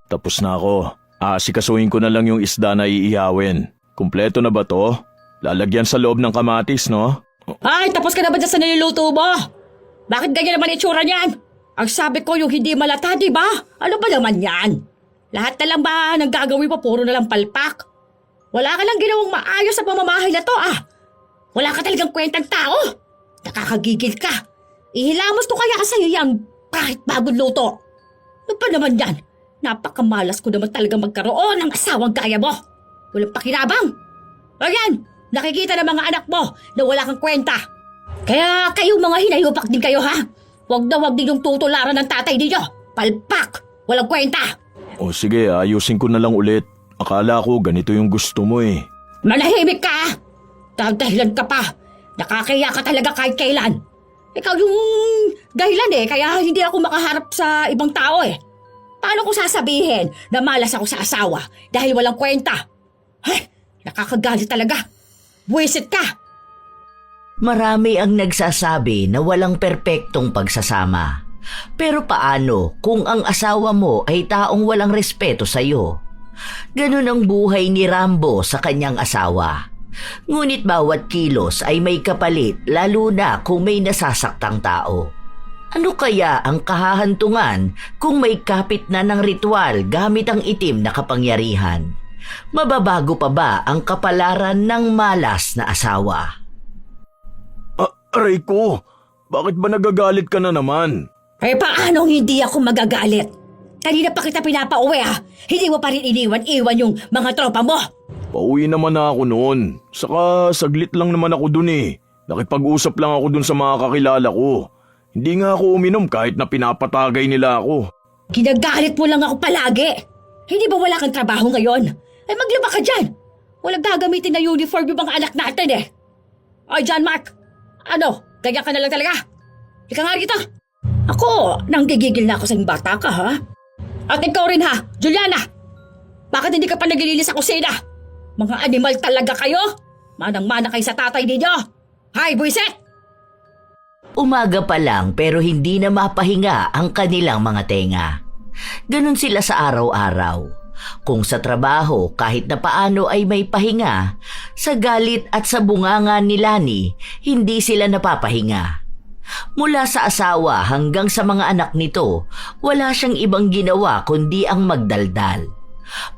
Tapos na ako. Asikasuhin ko na lang yung isda na iihawin. Kumpleto na ba to? Lalagyan sa loob ng kamatis, no? Ay, tapos ka na ba dyan sa niluluto mo? Bakit ganyan naman itsura niyan? Ang sabi ko yung hindi malata, di ba? Ano ba naman yan? Lahat na lang ba ng gagawin mo puro na lang palpak? Wala ka lang ginawang maayos sa pamamahay na to, ah. Wala ka talagang kwentang tao. Nakakagigil ka. Ihilamos to kaya sa'yo yan kahit bagong luto. Ano pa naman yan? Napakamalas ko naman talaga magkaroon ng asawang gaya mo. Walang pakinabang. Ayan, nakikita ng mga anak mo na wala kang kwenta. Kaya kayong mga hinayupak din kayo, ha? Huwag na huwag din yung tutularan ng tatay ninyo. Palpak! Walang kwenta! O sige, ayusin ko na lang ulit. Akala ko ganito yung gusto mo eh. Manahimik ka! Dahilan ka pa. Nakakaya ka talaga kahit kailan. Ikaw yung dahilan eh, kaya hindi ako makaharap sa ibang tao eh. Paano ko sasabihin na malas ako sa asawa dahil walang kwenta? Ay, nakakagalit talaga. Buwisit ka! Marami ang nagsasabi na walang perpektong pagsasama. Pero paano kung ang asawa mo ay taong walang respeto sa'yo? Ganun ang buhay ni Rambo sa kanyang asawa. Ngunit bawat kilos ay may kapalit lalo na kung may nasasaktang tao. Ano kaya ang kahahantungan kung may kapit na ng ritual gamit ang itim na kapangyarihan? Mababago pa ba ang kapalaran ng malas na asawa? Aray ko! Bakit ba nagagalit ka na naman? Eh paano hindi ako magagalit? Kanina pa kita pinapauwi ah. Hindi mo pa rin iniwan-iwan yung mga tropa mo. Pauwi naman na ako noon. Saka saglit lang naman ako dun eh. Nakipag-usap lang ako dun sa mga kakilala ko. Hindi nga ako uminom kahit na pinapatagay nila ako. Ginagalit mo lang ako palagi. Hindi ba wala kang trabaho ngayon? Ay maglaba ka dyan. Walang gagamitin na uniform yung mga anak natin eh. Ay John Mark, ano? Ganyan ka na lang talaga? Ika nga rito. Ako, nanggigigil na ako sa yung bata ka ha? At ikaw rin ha, Juliana. Bakit hindi ka pa naglilinis sa kusina? Mga animal talaga kayo? Manang-mana kayo sa tatay ninyo. Hay, buwisit! Umaga pa lang pero hindi na mapahinga ang kanilang mga tenga. Ganon sila sa araw-araw. Kung sa trabaho kahit na paano ay may pahinga, sa galit at sa bunganga ni Lani, hindi sila napapahinga. Mula sa asawa hanggang sa mga anak nito, wala siyang ibang ginawa kundi ang magdaldal.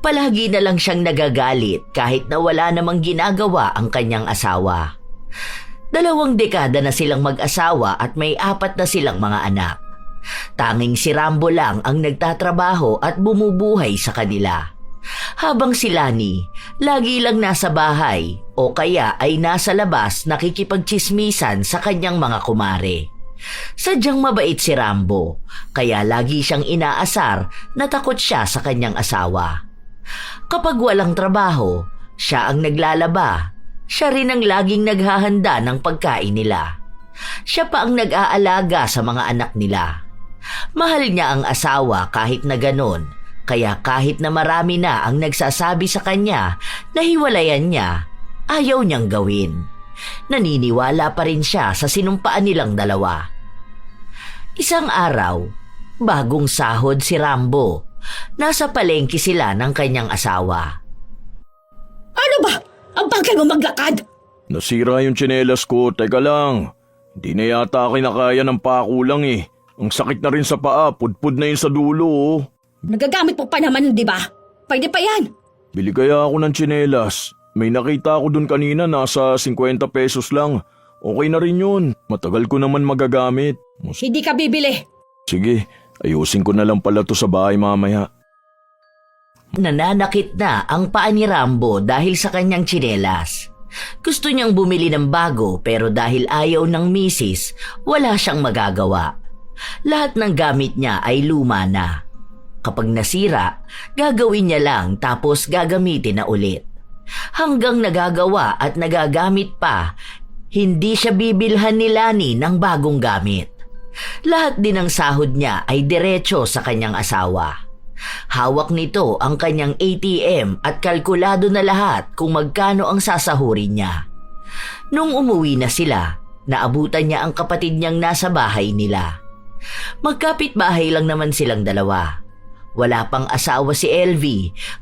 Palagi na lang siyang nagagalit kahit na wala namang ginagawa ang kanyang asawa. 2 dekada na silang mag-asawa at may 4 na silang mga anak. Tanging si Rambo lang ang nagtatrabaho at bumubuhay sa kanila. Habang si Lani, lagi lang nasa bahay o kaya ay nasa labas nakikipagtsismisan sa kanyang mga kumare. Sadyang mabait si Rambo, kaya lagi siyang inaasar na takot siya sa kanyang asawa. Kapag walang trabaho, siya ang naglalaba. Siya rin ang laging naghahanda ng pagkain nila. Siya pa ang nag-aalaga sa mga anak nila. Mahal niya ang asawa kahit na ganon, kaya kahit na marami na ang nagsasabi sa kanya na hiwalayan niya, ayaw niyang gawin. Naniniwala pa rin siya sa sinumpaan nilang dalawa. Isang araw, bagong sahod si Rambo. Nasa palengke sila ng kanyang asawa. Ano ba? Ang bagal mo maglakad! Nasira yung tsinelas ko, teka lang. Hindi na yata kinakaya ng pako lang eh. Ang sakit na rin sa paa, pudpud na yun sa dulo oh. Nagagamit mo pa naman, di ba? Pwede pa yan. Bili kaya ako ng tsinelas. May nakita ako dun kanina, nasa 50 pesos lang. Okay na rin yun, matagal ko naman magagamit. Hindi ka bibili. Sige, ayusin ko na lang pala to sa bahay mamaya. Nananakit na ang paa ni Rambo dahil sa kanyang tsinelas. Gusto niyang bumili ng bago pero dahil ayaw ng misis, wala siyang magagawa. Lahat ng gamit niya ay luma na. Kapag nasira, gagawin niya lang tapos gagamitin na ulit. Hanggang nagagawa at nagagamit pa, hindi siya bibilhan ni Lani ng bagong gamit. Lahat din ng sahod niya ay diretso sa kanyang asawa. Hawak nito ang kanyang ATM at kalkulado na lahat kung magkano ang sasahurin niya. Nung umuwi na sila, naabutan niya ang kapatid niyang nasa bahay nila. Magkapit-bahay lang naman silang dalawa. Wala pang asawa si LV,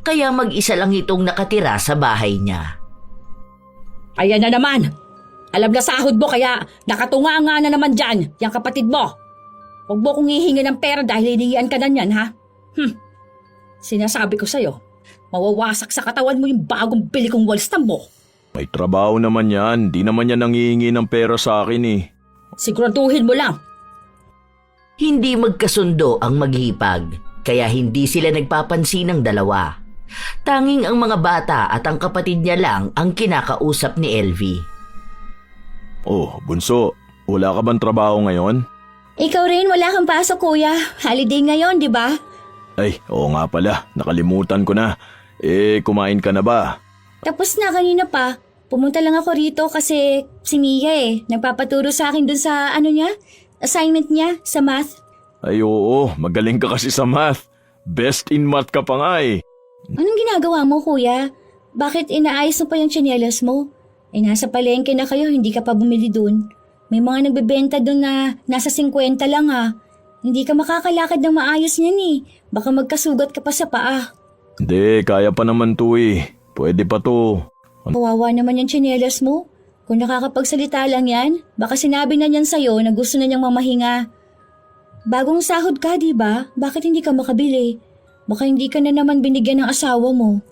kaya mag-isa lang itong nakatira sa bahay niya. Ayan na naman. Alam na sahod mo kaya nakatunga nga na naman dyan, yung kapatid mo. Huwag mo kong hihingi ng pera dahil hinihian ka na niyan, ha? Sinasabi ko sa'yo, mawawasak sa katawan mo yung bagong bili kong wallstam mo. May trabaho naman yan. Di naman yan nangihingi ng pera sa akin eh. Siguraduhin mo lang. Hindi magkasundo ang maghipag, kaya hindi sila nagpapansin ng dalawa. Tanging ang mga bata at ang kapatid niya lang ang kinakausap ni LV. Oh, bunso, wala ka bang trabaho ngayon? Ikaw rin, wala kang pasok kuya. Holiday ngayon, di ba? Ay, oo nga pala. Nakalimutan ko na. Kumain ka na ba? Tapos na kanina pa. Pumunta lang ako rito kasi si Mia nagpapaturo sa akin dun sa assignment niya sa math. Ay oo, magaling ka kasi sa math. Best in math ka pa nga eh. Anong ginagawa mo kuya? Bakit inaayos mo pa yung tsinelas mo? Nasa palengke na kayo, hindi ka pa bumili dun. May mga nagbebenta dun na nasa 50 lang ha. Hindi ka makakalakad ng maayos niyan eh. Baka magkasugat ka pa sa paa. Hindi, kaya pa naman to eh. Pwede pa to. Kawawa naman yung tsinelas mo. Kung nakakapagsalita lang yan, baka sinabi na niyan sa'yo na gusto na niyang mamahinga. Bagong sahod ka, di ba? Bakit hindi ka makabili? Baka hindi ka na naman binigyan ng asawa mo.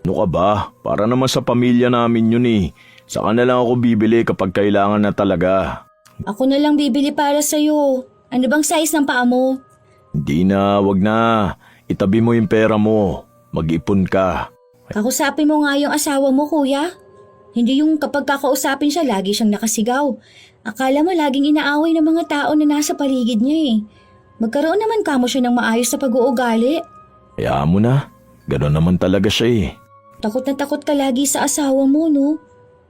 Ano ka ba? Para naman sa pamilya namin yun eh. Saka na lang ako bibili kapag kailangan na talaga. Ako na lang bibili para sa'yo. Ano bang size ng paa mo? Hindi na, wag na. Itabi mo yung pera mo. Mag-ipon ka. Kakusapin mo nga yung asawa mo, kuya. Hindi yung kapag kakausapin siya, lagi siyang nakasigaw. Akala mo laging inaaway ng mga tao na nasa paligid niya eh. Magkaroon naman kamo siya ng maayos sa pag-uugali. Kaya mo na. Ganon naman talaga siya eh. Takot na takot ka lagi sa asawa mo, no?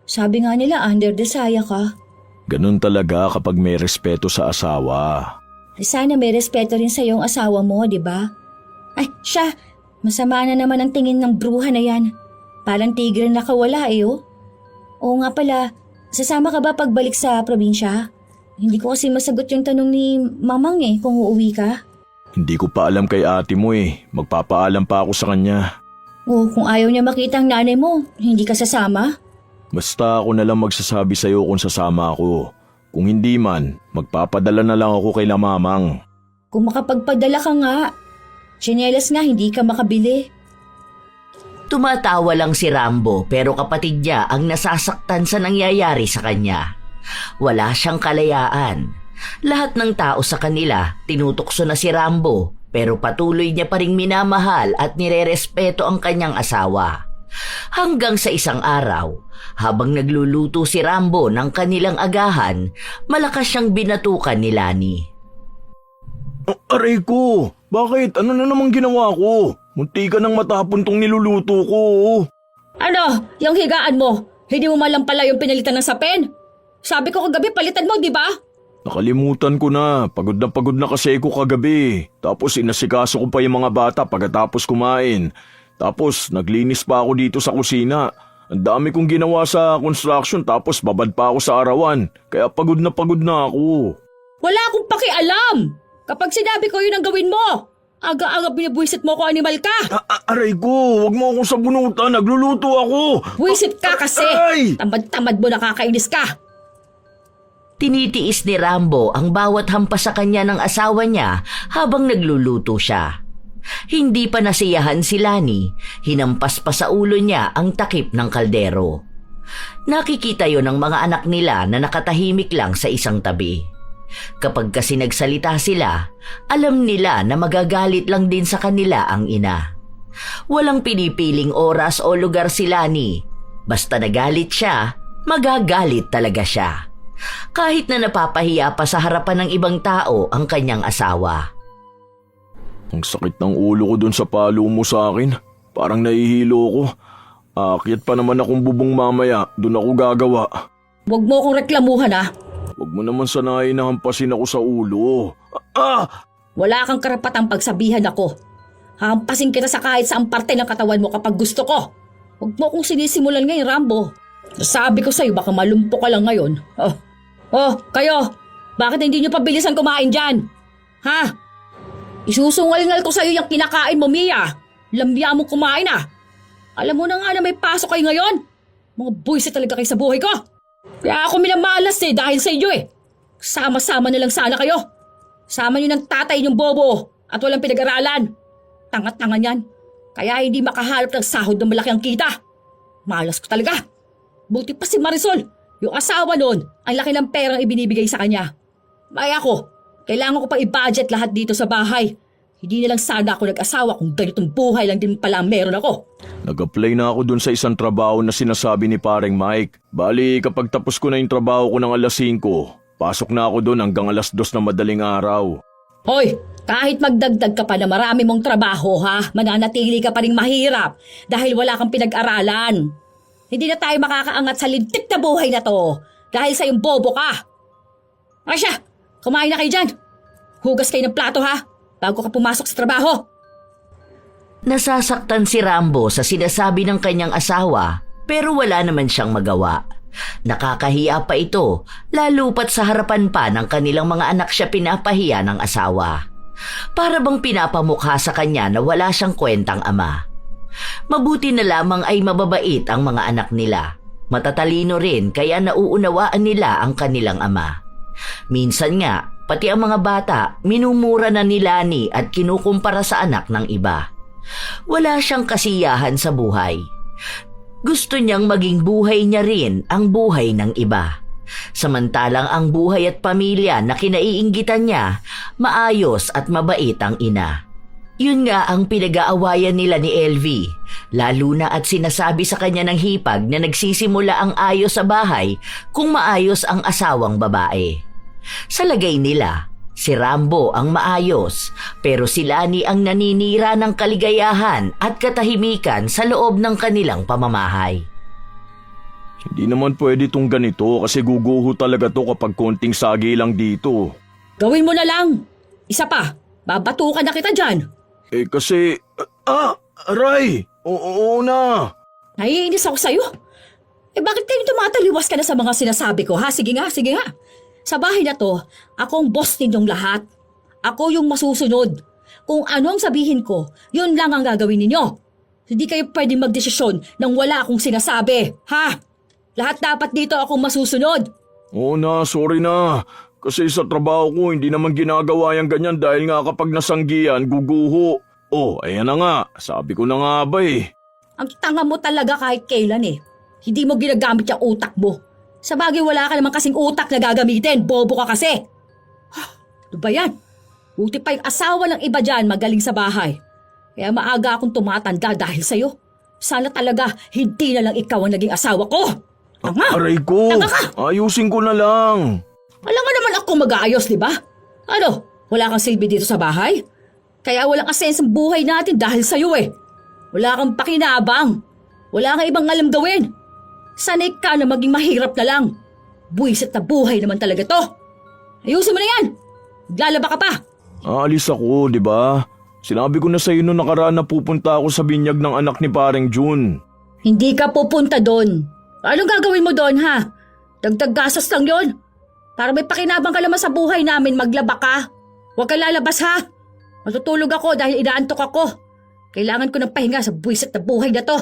Sabi nga nila, under the saya ka. Ganon talaga kapag may respeto sa asawa. Sana may respeto rin sa iyong asawa mo, di ba? Ay, siya! Masama na naman ang tingin ng bruha na yan. Parang tigre na nakawala eh, oh. Oo nga pala, sasama ka ba pagbalik sa probinsya? Hindi ko kasi masagot yung tanong ni Mamang eh, kung uuwi ka. Hindi ko pa alam kay ate mo eh. Magpapaalam pa ako sa kanya. O kung ayaw niya makita ang nanay mo, hindi ka sasama? Basta ako na lang magsasabi sa'yo kung sasama ako. Kung hindi man, magpapadala na lang ako kay Mamang. Kung makapagpadala ka nga, tsinelas nga hindi ka makabili. Tumatawa lang si Rambo pero kapatid niya ang nasasaktan sa nangyayari sa kanya. Wala siyang kalayaan. Lahat ng tao sa kanila tinutukso na si Rambo pero patuloy niya pa ring minamahal at nirerespeto ang kanyang asawa. Hanggang sa isang araw, habang nagluluto si Rambo ng kanilang agahan, malakas siyang binatukan ni Lani. Aray ko! Bakit? Ano na namang ginawa ko? Munti ka nang matapon tong niluluto ko. Ano? Yung higaan mo? Hindi mo malang pala yung pinalitan ng sapin? Sabi ko kagabi palitan mo, di ba? Nakalimutan ko na. Pagod na kasi ako kagabi. Tapos inasikaso ko pa yung mga bata pagkatapos kumain. Tapos naglinis pa ako dito sa kusina. Ang dami kong ginawa sa construction tapos babad pa ako sa arawan. Kaya pagod na ako. Wala akong pakialam! Kapag sinabi ko yun ang gawin mo! Aga-aga binibuisit mo ko, animal ka! Aray ko, wag mo akong sabunutan. Nagluluto ako. Buisit ka kasi! Ay! Tamad-tamad mo, nakakainis ka! Tinitiis ni Rambo ang bawat hampas sa kanya ng asawa niya habang nagluluto siya. Hindi pa nasiyahan si Lani, hinampas pa sa ulo niya ang takip ng kaldero. Nakikita yon ng mga anak nila na nakatahimik lang sa isang tabi. Kapag kasi nagsalita sila, alam nila na magagalit lang din sa kanila ang ina. Walang pinipiling oras o lugar si Lani. Basta nagalit siya, magagalit talaga siya. Kahit na napapahiya pa sa harapan ng ibang tao ang kanyang asawa. Ang sakit ng ulo ko dun sa palo mo sa akin. Parang nahihilo ko. Aakyat pa naman akong bubong mamaya. Dun ako gagawa. Huwag mo akong reklamuhan, ha? Huwag mo naman sanayin na hampasin ako sa ulo. Wala kang karapatang pagsabihan ako. Hampasin kita sa kahit saang parte ng katawan mo kapag gusto ko. Huwag mo akong sinisimulan ngayon, Rambo. Sabi ko sa'yo, baka malumpo ka lang ngayon. Kayo! Bakit hindi nyo pabilisan kumain dyan? Ha? Isusungal-ngal ko sa'yo yung kinakain mo, Mia. Lambya mo kumain ah. Alam mo na nga na may pasok kayo ngayon. Mga buwisit talaga kayo sa buhay ko. Kaya ako minamalas dahil sa inyo eh. Sama-sama na lang sana kayo. Sama niyo ng tatay niyong bobo at walang pinag-aralan. Tanga-tanga niyan. Kaya hindi makahanap ng sahod ng malaki ang kita. Malas ko talaga. Buti pa si Marisol. Yung asawa noon, ang laki ng perang ibinibigay sa kanya. Ay ako, kailangan ko pa i-budget lahat dito sa bahay. Hindi na lang sana ako nag-asawa kung ganitong buhay lang din pala meron ako. Nag-apply na ako dun sa isang trabaho na sinasabi ni paring Mike. Bali, kapag tapos ko na yung trabaho ko ng alas 5, pasok na ako dun hanggang alas 2 na madaling araw. Hoy, kahit magdagdag ka pa na marami mong trabaho ha, mananatili ka pa rin mahirap dahil wala kang pinag-aralan. Hindi na tayo makakaangat sa lintik na buhay na to dahil sa yung bobo ka. Asya, kumain na kayo dyan. Hugas kayo ng plato ha, bago ka pumasok sa trabaho. Nasasaktan si Rambo sa sinasabi ng kanyang asawa pero wala naman siyang magawa. Nakakahiya pa ito, lalo pat sa harapan pa ng kanilang mga anak siya pinapahiya ng asawa. Para bang pinapamukha sa kanya na wala siyang kwentang ama. Mabuti na lamang ay mababait ang mga anak nila. Matatalino rin kaya nauunawaan nila ang kanilang ama. Minsan nga, pati ang mga bata minumura na ni Lani at kinukumpara sa anak ng iba. Wala siyang kasiyahan sa buhay. Gusto niyang maging buhay niya rin ang buhay ng iba. Samantalang ang buhay at pamilya na kinaiinggitan niya, maayos at mabait ang ina. Yun nga ang pinag-aawayan nila ni LV, lalo na at sinasabi sa kanya ng hipag na nagsisimula ang ayos sa bahay kung maayos ang asawang babae. Sa lagay nila, si Rambo ang maayos, pero si Lani ang naninira ng kaligayahan at katahimikan sa loob ng kanilang pamamahay. Hindi naman pwede tong ganito kasi guguho talaga to kapag konting sagi lang dito. Gawin mo na lang. Isa pa, babatukan na kita dyan. Kasi... aray! Oo na! Naiinis ako sa'yo. Bakit kayo tumataliwas ka na sa mga sinasabi ko ha? Sige nga, sige nga. Sa bahay na to, ako ang boss ninyong lahat. Ako yung masusunod. Kung ano ang sabihin ko, yun lang ang gagawin ninyo. Hindi kayo pwedeng magdesisyon nang wala akong sinasabi, ha? Lahat dapat dito akong masusunod. Oo na, sorry na. Kasi sa trabaho ko, hindi naman ginagawa yung ganyan dahil nga kapag nasanggihan, guguho. Ayan na nga. Sabi ko na nga ba eh. Ang tanga mo talaga kahit kailan eh. Hindi mo ginagamit yung utak mo. Sa bagay wala ka naman kasing utak na gagamitin. Bobo ka kasi. Ano ba yan? Buti pa yung asawa ng iba dyan magaling sa bahay. Kaya maaga akong tumatanda dahil sa'yo. Sana talaga hindi na lang ikaw ang naging asawa ko. Tanga! Aray ko! Tanga ka! Ayusin ko na lang. Alam nga naman ako mag-aayos, di ba? Ano? Wala kang silbi dito sa bahay? Kaya walang asensang buhay natin dahil sa'yo eh. Wala kang pakinabang. Wala kang ibang alam gawin. Sanay ka na maging mahirap na lang. Buwisit na buhay naman talaga to. Ayusin mo na yan. Maglalaba ka pa. Aalis ako, di ba? Sinabi ko na sa'yo noong nakaraan na pupunta ako sa binyag ng anak ni Pareng Jun. Hindi ka pupunta doon. Anong gagawin mo doon ha? Dagdag gastos lang yon. Para may pakinabang ka naman sa buhay namin, maglaba ka. Huwag ka lalabas ha. Matutulog ako dahil inaantok ako. Kailangan ko ng pahinga sa buwisit na buhay na to.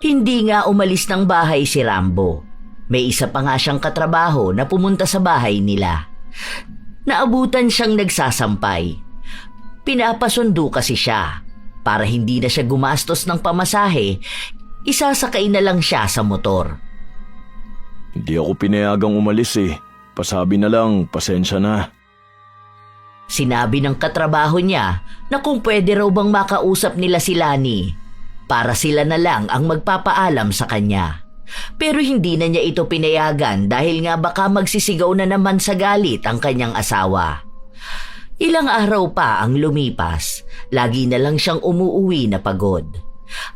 Hindi nga umalis ng bahay si Rambo. May isa pa nga siyang katrabaho na pumunta sa bahay nila. Naabutan siyang nagsasampay. Pinapasundo kasi siya. Para hindi na siya gumastos ng pamasahe, isasakay na lang siya sa motor. Hindi ako pinayagang umalis eh. Pasabi na lang, pasensya na. Sinabi ng katrabaho niya na kung pwede raw bang makausap nila si Lani para sila na lang ang magpapaalam sa kanya. Pero hindi na niya ito pinayagan dahil nga baka magsisigaw na naman sa galit ang kanyang asawa. Ilang araw pa ang lumipas, lagi na lang siyang umuuwi na pagod.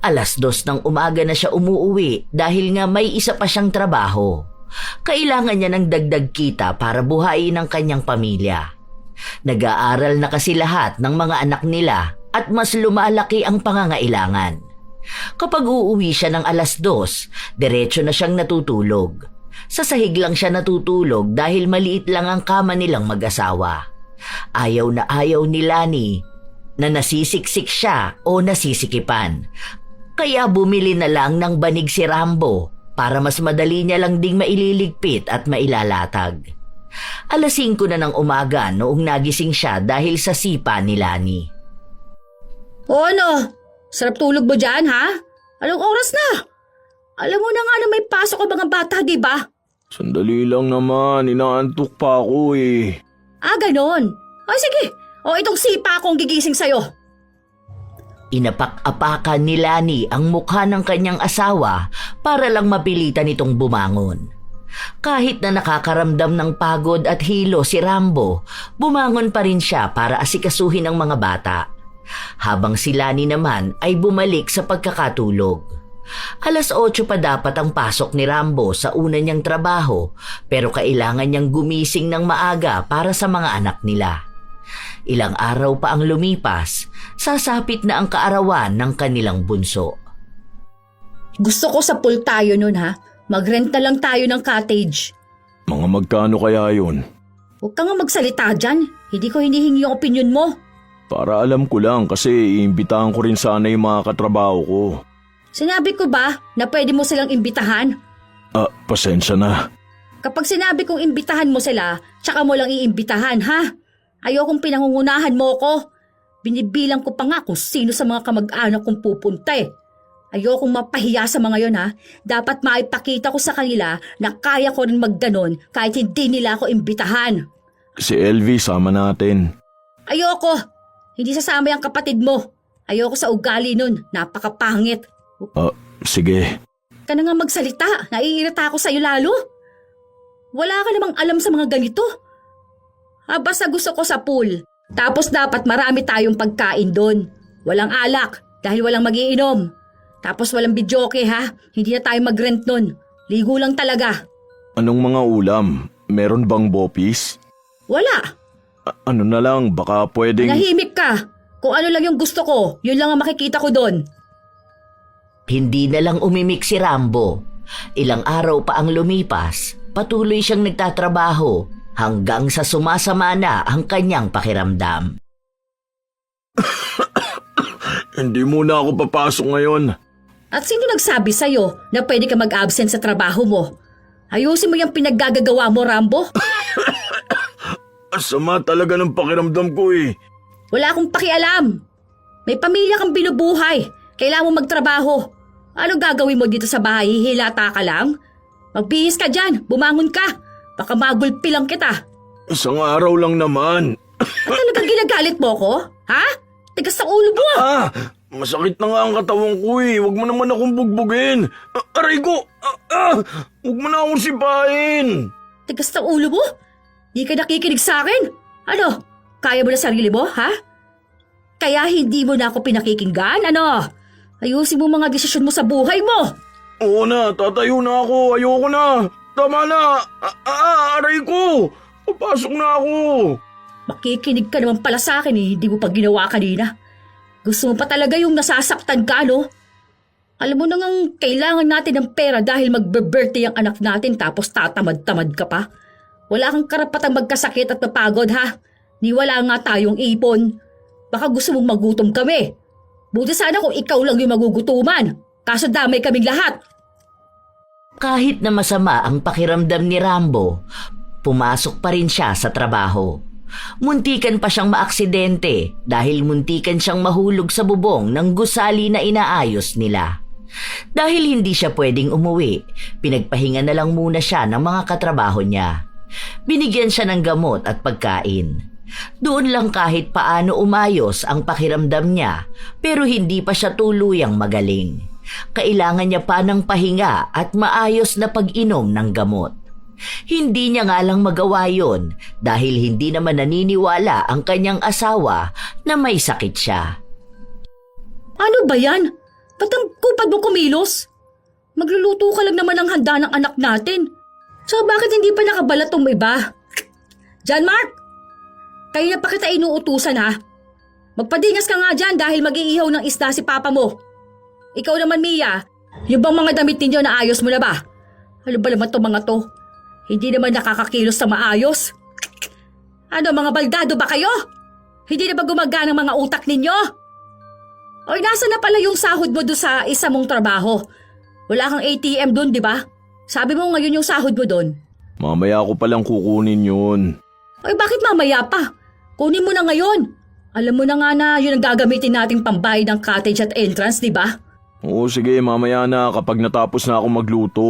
2:00 ng umaga na siya umuuwi dahil nga may isa pa siyang trabaho. Kailangan niya ng dagdag kita para buhayin ang kanyang pamilya. Nag-aaral na kasi lahat ng mga anak nila at mas lumalaki ang pangangailangan. Kapag uuwi siya ng 2:00, diretso na siyang natutulog. Sa sahig lang siya natutulog dahil maliit lang ang kama nilang mag-asawa. Ayaw na ayaw ni Lani na nasisiksik siya o nasisikipan. Kaya bumili na lang ng banig si Rambo para mas madali niya lang ding maililigpit at mailalatag. 5:00 na ng umaga noong nagising siya dahil sa sipa ni Lani. O ano? Sarap tulog mo dyan, ha? Anong oras na? Alam mo na nga na may pasok ang mga bata, di ba? Sandali lang naman, inaantok pa ako eh. Ah, ganon. Ay, sige. O, itong sipa akong gigising sa'yo. Inapak-apakan ni Lani ang mukha ng kanyang asawa para lang mapilitan itong bumangon. Kahit na nakakaramdam ng pagod at hilo si Rambo, bumangon pa rin siya para asikasuhin ang mga bata. Habang si Lani naman ay bumalik sa pagkakatulog. 8:00 pa dapat ang pasok ni Rambo sa una niyang trabaho, pero kailangan niyang gumising ng maaga para sa mga anak nila. Ilang araw pa ang lumipas, sasapit na ang kaarawan ng kanilang bunso. Gusto ko sa pool tayo nun, ha? Mag-rent na lang tayo ng cottage. Mga magkano kaya yun? Huwag ka nga magsalita dyan. Hindi ko hinihingi yung opinion mo. Para alam ko lang kasi iimbitahan ko rin sana yung mga katrabaho ko. Sinabi ko ba na pwede mo silang imbitahan? Pasensya na. Kapag sinabi kong imbitahan mo sila, tsaka mo lang iimbitahan, ha? Ayokong pinangungunahan mo ko. Binibilang ko pa nga kung sino sa mga kamag-anak kong pupunta eh. Ayokong mapahiya sa mga yon, ha? Dapat maipakita ko sa kanila na kaya ko rin magganon kahit hindi nila ako imbitahan. Si LV sama natin. Ayoko. Hindi sasama yung kapatid mo. Ayoko sa ugali nun. Napakapangit. Sige. Ka na nga magsalita. Naiirita ako sa'yo lalo. Wala ka namang alam sa mga ganito. Basta gusto ko sa pool. Tapos dapat marami tayong pagkain doon. Walang alak dahil walang magiinom. Tapos walang videoke, ha? Hindi na tayo mag-rent nun. Ligo lang talaga. Anong mga ulam? Meron bang bopis? Wala. Ano na lang, baka pwedeng... Nahimik ka. Kung ano lang yung gusto ko, yun lang ang makikita ko doon. Hindi na lang umimik si Rambo. Ilang araw pa ang lumipas, patuloy siyang nagtatrabaho hanggang sa sumasama na ang kanyang pakiramdam. Hindi muna ako papasok ngayon. At sino nagsabi sa'yo na pwede ka mag-absent sa trabaho mo? Ayusin mo yung pinaggagawa mo, Rambo. Asama talaga ng pakiramdam ko eh. Wala akong pakialam. May pamilya kang binubuhay. Kailangan mo magtrabaho. Ano gagawin mo dito sa bahay? Hihilata ka lang? Magbihis ka dyan. Bumangon ka. Baka magulpi lang kita. Isang araw lang naman. At talagang ginagalit mo ko? Ha? Tigas sa ulo mo. Masakit na nga ang katawan ko eh. Huwag mo naman akong bugbugin. Aray ko! Huwag mo na akong sipain. Tigas sa ulo mo? Di ka nakikinig sa akin? Ano? Kaya mo na sarili mo, ha? Kaya hindi mo na ako pinakikinggan, ano? Ayusin mo mga desisyon mo sa buhay mo. Oo na, tatayo na ako. Ayoko na. Tama na. Aray ko. Papasok na ako. Makikinig ka naman pala sa akin eh. Hindi mo pa ginawa kanina. Gusto mo pa talaga yung nasasaktan ka, no? Alam mo na ngang kailangan natin ng pera dahil magbe-birthday ang anak natin tapos tatamad-tamad ka pa. Wala kang karapatang magkasakit at mapagod, ha? Ni wala nga tayong ipon. Baka gusto mong magutom kami. Buti sana kung ikaw lang yung magugutuman. Kaso damay kaming lahat. Kahit na masama ang pakiramdam ni Rambo, pumasok pa rin siya sa trabaho. Muntikan pa siyang maaksidente dahil muntikan siyang mahulog sa bubong ng gusali na inaayos nila. Dahil hindi siya pwedeng umuwi, pinagpahinga na lang muna siya ng mga katrabaho niya. Binigyan siya ng gamot at pagkain. Doon lang kahit paano umayos ang pakiramdam niya, pero hindi pa siya tuluyang magaling. Kailangan niya pa ng pahinga at maayos na pag-inom ng gamot. Hindi niya nga lang magawa yon dahil hindi naman naniniwala ang kanyang asawa na may sakit siya. Ano ba yan? Ba't ang kupad mo kumilos? Magluluto ka lang naman ng handa ng anak natin. So bakit hindi pa nakabalat tong iba? John Mark! Kaya pa kita inuutusan, ha? Magpadingas ka nga dyan dahil mag-iihaw ng isda si papa mo. Ikaw naman, Mia, yung bang mga damit ninyo na ayos mo na ba? Ano ba naman to mga to? Hindi naman nakakakilos sa maayos. Ano, mga baldado ba kayo? Hindi na ba gumagana ang mga utak ninyo? Oy, nasa na pala yung sahod mo doon sa isa mong trabaho? Wala kang ATM doon, di ba? Sabi mo ngayon yung sahod mo doon. Mamaya ko palang kukunin yun. Oy, bakit mamaya pa? Kunin mo na ngayon. Alam mo na nga na yun ang gagamitin nating pambayad ng cottage at entrance, di ba? Oo, sige, mamaya na kapag natapos na ako magluto.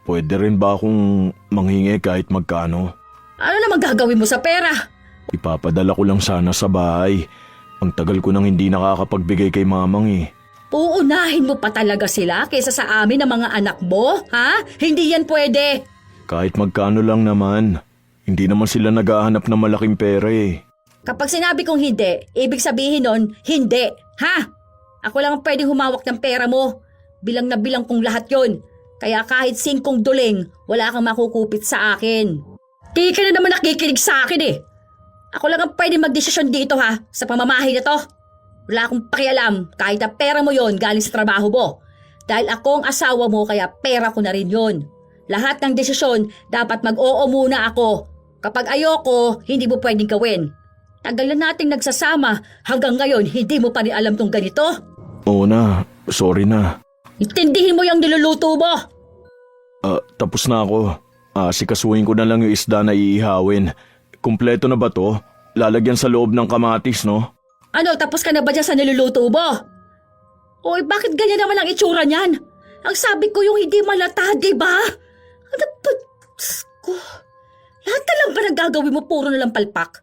Pwede rin ba akong manghingi kahit magkano? Ano naman gagawin mo sa pera? Ipapadala ko lang sana sa bahay. Ang tagal ko nang hindi nakakapagbigay kay mamang eh. Uunahin mo pa talaga sila kaysa sa amin ng mga anak mo, ha? Hindi yan pwede. Kahit magkano lang naman. Hindi naman sila naghahanap ng malaking pera eh. Kapag sinabi kong hindi, ibig sabihin nun, hindi, ha? Ako lang ang pwedeng humawak ng pera mo. Bilang na bilang kong lahat yon. Kaya kahit 5 duling, wala kang makukupit sa akin. Di ka na naman nakikinig sa akin eh. Ako lang ang pwedeng magdesisyon dito ha, sa pamamahay na to. Wala akong pakialam kahit na pera mo yon galing sa trabaho mo. Dahil ako ang asawa mo kaya pera ko na rin yon. Lahat ng desisyon dapat mag-oo muna ako. Kapag ayoko, hindi mo pwedeng gawin. Tagal na nating nagsasama, hanggang ngayon hindi mo pa rin alam tong ganito. Oo na, sorry na. Intindihin mo yung niluluto mo. Tapos na ako. Sikasuhin ko na lang yung isda na iihawin. Kumpleto na ba to? Lalagyan sa loob ng kamatis, no? Ano, tapos ka na ba dyan sa niluluto mo? Oy, bakit ganyan naman ang itsura niyan? Ang sabi ko yung hindi malata, di ba? Ano ba? Ko. Lahat na lang ba nagagawin mo puro na lang palpak?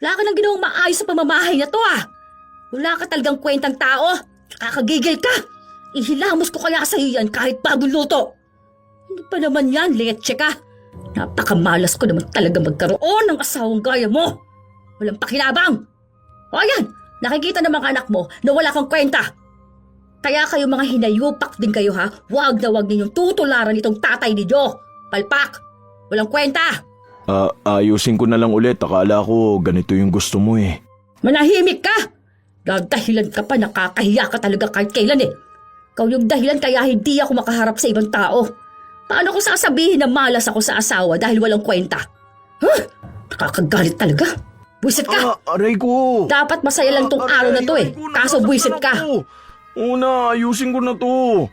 Wala ka nang ginawang maayos sa pamamahay na to Wala ka talagang kwentang tao. Nakakagigil ka. Ihilamos ko kaya sa iyo yan kahit bagong luto. Ano pa naman yan, leche ka? Napakamalas ko naman talaga magkaroon ng asawang gaya mo. Walang pakinabang. O yan, nakikita ng mga anak mo na wala kang kwenta. Kaya kayo mga hinayupak din kayo Huwag na huwag ninyong tutularan itong tatay ninyo. Palpak, walang kwenta. Ayusin ko na lang ulit. Akala ko ganito yung gusto mo eh. Manahimik ka! Dahil ka pa, nakakahiya ka talaga kahit kailan eh. Ikaw yung dahilan kaya hindi ako makaharap sa ibang tao. Paano ko sasabihin na malas ako sa asawa dahil walang kwenta? Nakakagalit talaga. Buisit ka! Aray ko! Dapat masaya lang tong araw na to eh. Kaso buisit ka. Una, ayusin ko na to.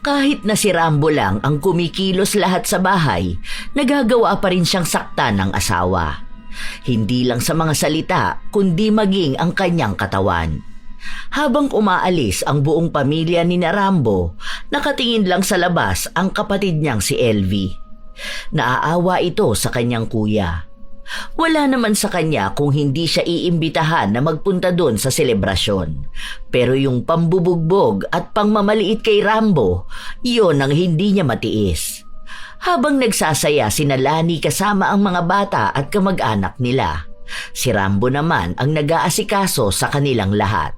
Kahit na si Rambo lang ang kumikilos lahat sa bahay, nagagawa pa rin siyang saktan ng asawa. Hindi lang sa mga salita, kundi maging ang kanyang katawan. Habang umaalis ang buong pamilya ni Rambo, nakatingin lang sa labas ang kapatid niyang si Elvie. Naaawa ito sa kanyang kuya. Wala naman sa kanya kung hindi siya iimbitahan na magpunta doon sa selebrasyon. Pero yung pambubugbog at pangmamaliit kay Rambo, yon ang hindi niya matiis. Habang nagsasaya sina Lani kasama ang mga bata at kamag-anak nila, si Rambo naman ang nag-aasikaso sa kanilang lahat.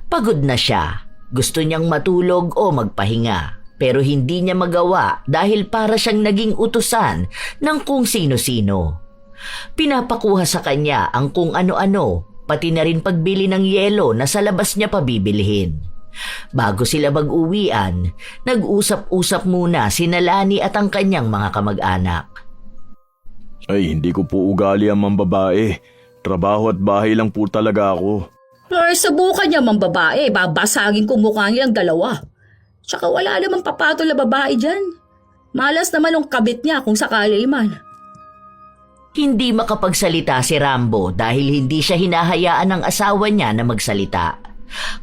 Pagod na siya, gusto niyang matulog o magpahinga, pero hindi niya magawa dahil para siyang naging utusan ng kung sino-sino. Pinapakuha sa kanya ang kung ano-ano, pati na rin pagbili ng yelo na sa labas niya pabibilhin. Bago sila mag-uwian, nag-usap-usap muna sina Lani at ang kanyang mga kamag-anak. Ay, hindi ko po ugali ang mambabae. Trabaho at bahay lang po talaga ako. Ay, subukan niya mang babae, babasagin ko mukha nilang dalawa. Tsaka wala namang papatol na babae dyan. Malas naman ang kabit niya kung sakali man. Hindi makapagsalita si Rambo dahil hindi siya hinahayaan ng asawa niya na magsalita.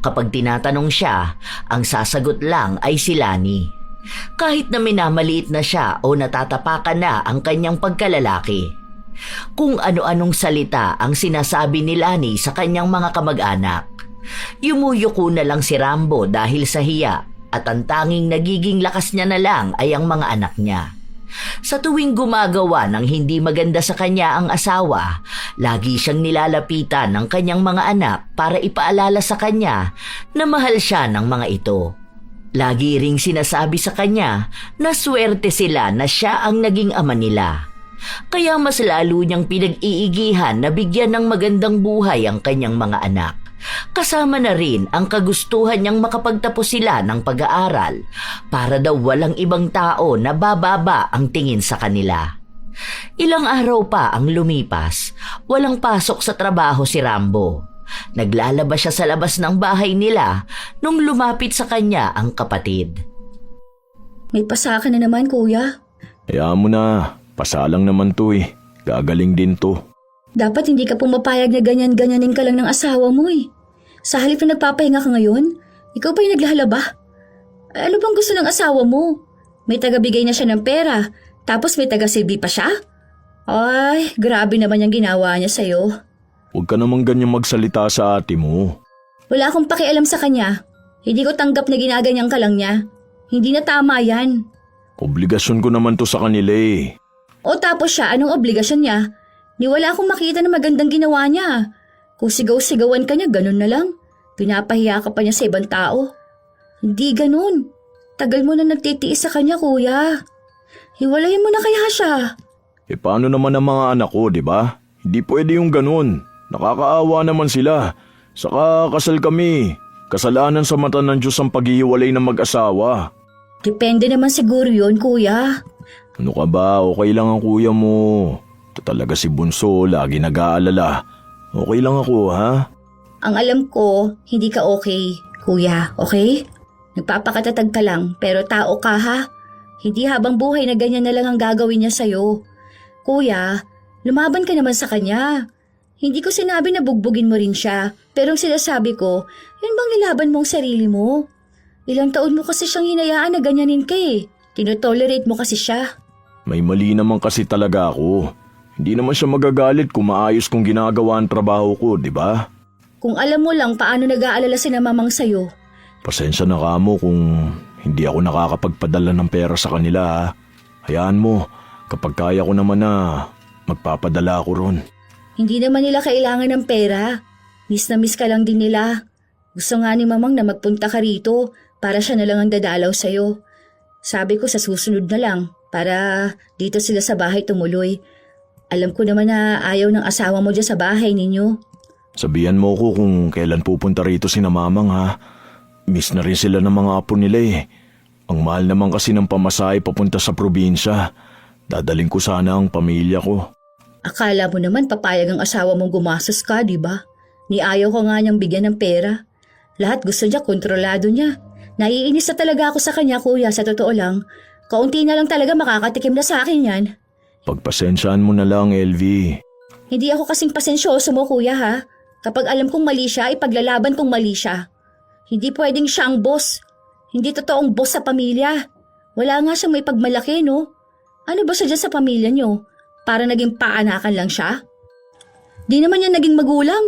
Kapag tinatanong siya, ang sasagot lang ay si Lani. Kahit na minamaliit na siya o natatapakan na ang kanyang pagkalalaki. Kung ano-anong salita ang sinasabi ni Lani sa kanyang mga kamag-anak. Yumuyuko na lang si Rambo dahil sa hiya at ang tanging nagiging lakas niya na lang ay ang mga anak niya. Sa tuwing gumagawa ng hindi maganda sa kanya ang asawa, lagi siyang nilalapitan ng kanyang mga anak para ipaalala sa kanya na mahal siya ng mga ito. Lagi ring sinasabi sa kanya na swerte sila na siya ang naging ama nila. Kaya mas lalo niyang pinag-iigihan na bigyan ng magandang buhay ang kanyang mga anak. Kasama na rin ang kagustuhan niyang makapagtapos sila ng pag-aaral para daw walang ibang tao na bababa ang tingin sa kanila. Ilang araw pa ang lumipas, walang pasok sa trabaho si Rambo. Naglalaba siya sa labas ng bahay nila nung lumapit sa kanya ang kapatid. May pasaka na naman, kuya. Hayaan mo na, pasalang naman to eh. Gagaling din to. Dapat hindi ka pumapayag na ganyan-ganyanin ka lang ng asawa mo eh. Sa halip na nagpapahinga ka ngayon, ikaw pa yung naglalaba. Ano bang gusto ng asawa mo? May tagabigay na siya ng pera, tapos may taga-silbi pa siya? Ay, grabe naman yung ginawa niya sa'yo. Huwag ka namang ganyan magsalita sa ate mo. Wala akong pakialam sa kanya. Hindi ko tanggap na ginaganyan ka lang niya. Hindi na tama yan. Obligasyon ko naman to sa kanila eh. O tapos siya, anong obligasyon niya? Ni wala akong makita na magandang ginawa niya. Kung sigaw-sigawan ka niya, ganun na lang. Pinapahiya ka pa niya sa ibang tao. Hindi ganun. Tagal mo na nagtitiis sa kanya, kuya. Hiwalayin mo na kaya siya. Eh paano naman ang mga anak ko, di ba? Hindi pwede yung ganun. Nakakaawa naman sila. Saka kasal kami. Kasalanan sa mata ng Diyos ang paghihiwalay ng mag-asawa. Depende naman siguro yun, kuya. Ano ka ba? Okay lang ang kuya mo. Ito talaga si Bunso, lagi nag-aalala. Okay lang ako, ha? Ang alam ko, hindi ka okay, kuya, okay? Nagpapakatatag ka lang, pero tao ka, ha? Hindi habang buhay na ganyan na lang ang gagawin niya sa'yo. Kuya, lumaban ka naman sa kanya. Hindi ko sinabi na bugbugin mo rin siya, pero ang sinasabi ko, yun bang ilaban mo ang sarili mo? Ilang taon mo kasi siyang hinayaan na ganyanin ka eh. Tinotolerate mo kasi siya. May mali naman kasi talaga ako. Hindi naman siya magagalit kung maayos kong ginagawa ang trabaho ko, di ba? Kung alam mo lang paano nag-aalala si na mamang sa'yo. Pasensya na ka mo kung hindi ako nakakapagpadala ng pera sa kanila, ha? Hayaan mo, kapag kaya ko naman na, magpapadala ako ron. Hindi naman nila kailangan ng pera. Miss na miss ka lang din nila. Gusto nga ni mamang na magpunta ka rito para siya na lang ang dadalaw sa'yo. Sabi ko sa susunod na lang para dito sila sa bahay tumuloy. Alam ko naman na ayaw ng asawa mo dyan sa bahay ninyo. Sabihan mo ko kung kailan pupunta rito si na mamang, ha? Miss na rin sila ng mga apo nila eh. Ang mahal naman kasi ng pamasahe papunta sa probinsya. Dadaling ko sana ang pamilya ko. Akala mo naman papayag ang asawa mong gumastos ka, di ba? Ni ayaw ko nga niyang bigyan ng pera. Lahat gusto niya, kontrolado niya. Naiinis na talaga ako sa kanya, kuya, sa totoo lang. Kaunti na lang talaga makakatikim na sa akin yan. Pagpasensyaan mo na lang, LV. Hindi ako kasing pasensyoso mo, kuya, ha? Kapag alam kong mali siya, ipaglalaban kong mali siya. Hindi pwedeng siya ang boss. Hindi totoong boss sa pamilya. Wala nga siyang may pagmalaki, no? Ano ba siya dyan sa pamilya niyo? Para naging paanakan lang siya? Di naman niya naging magulang.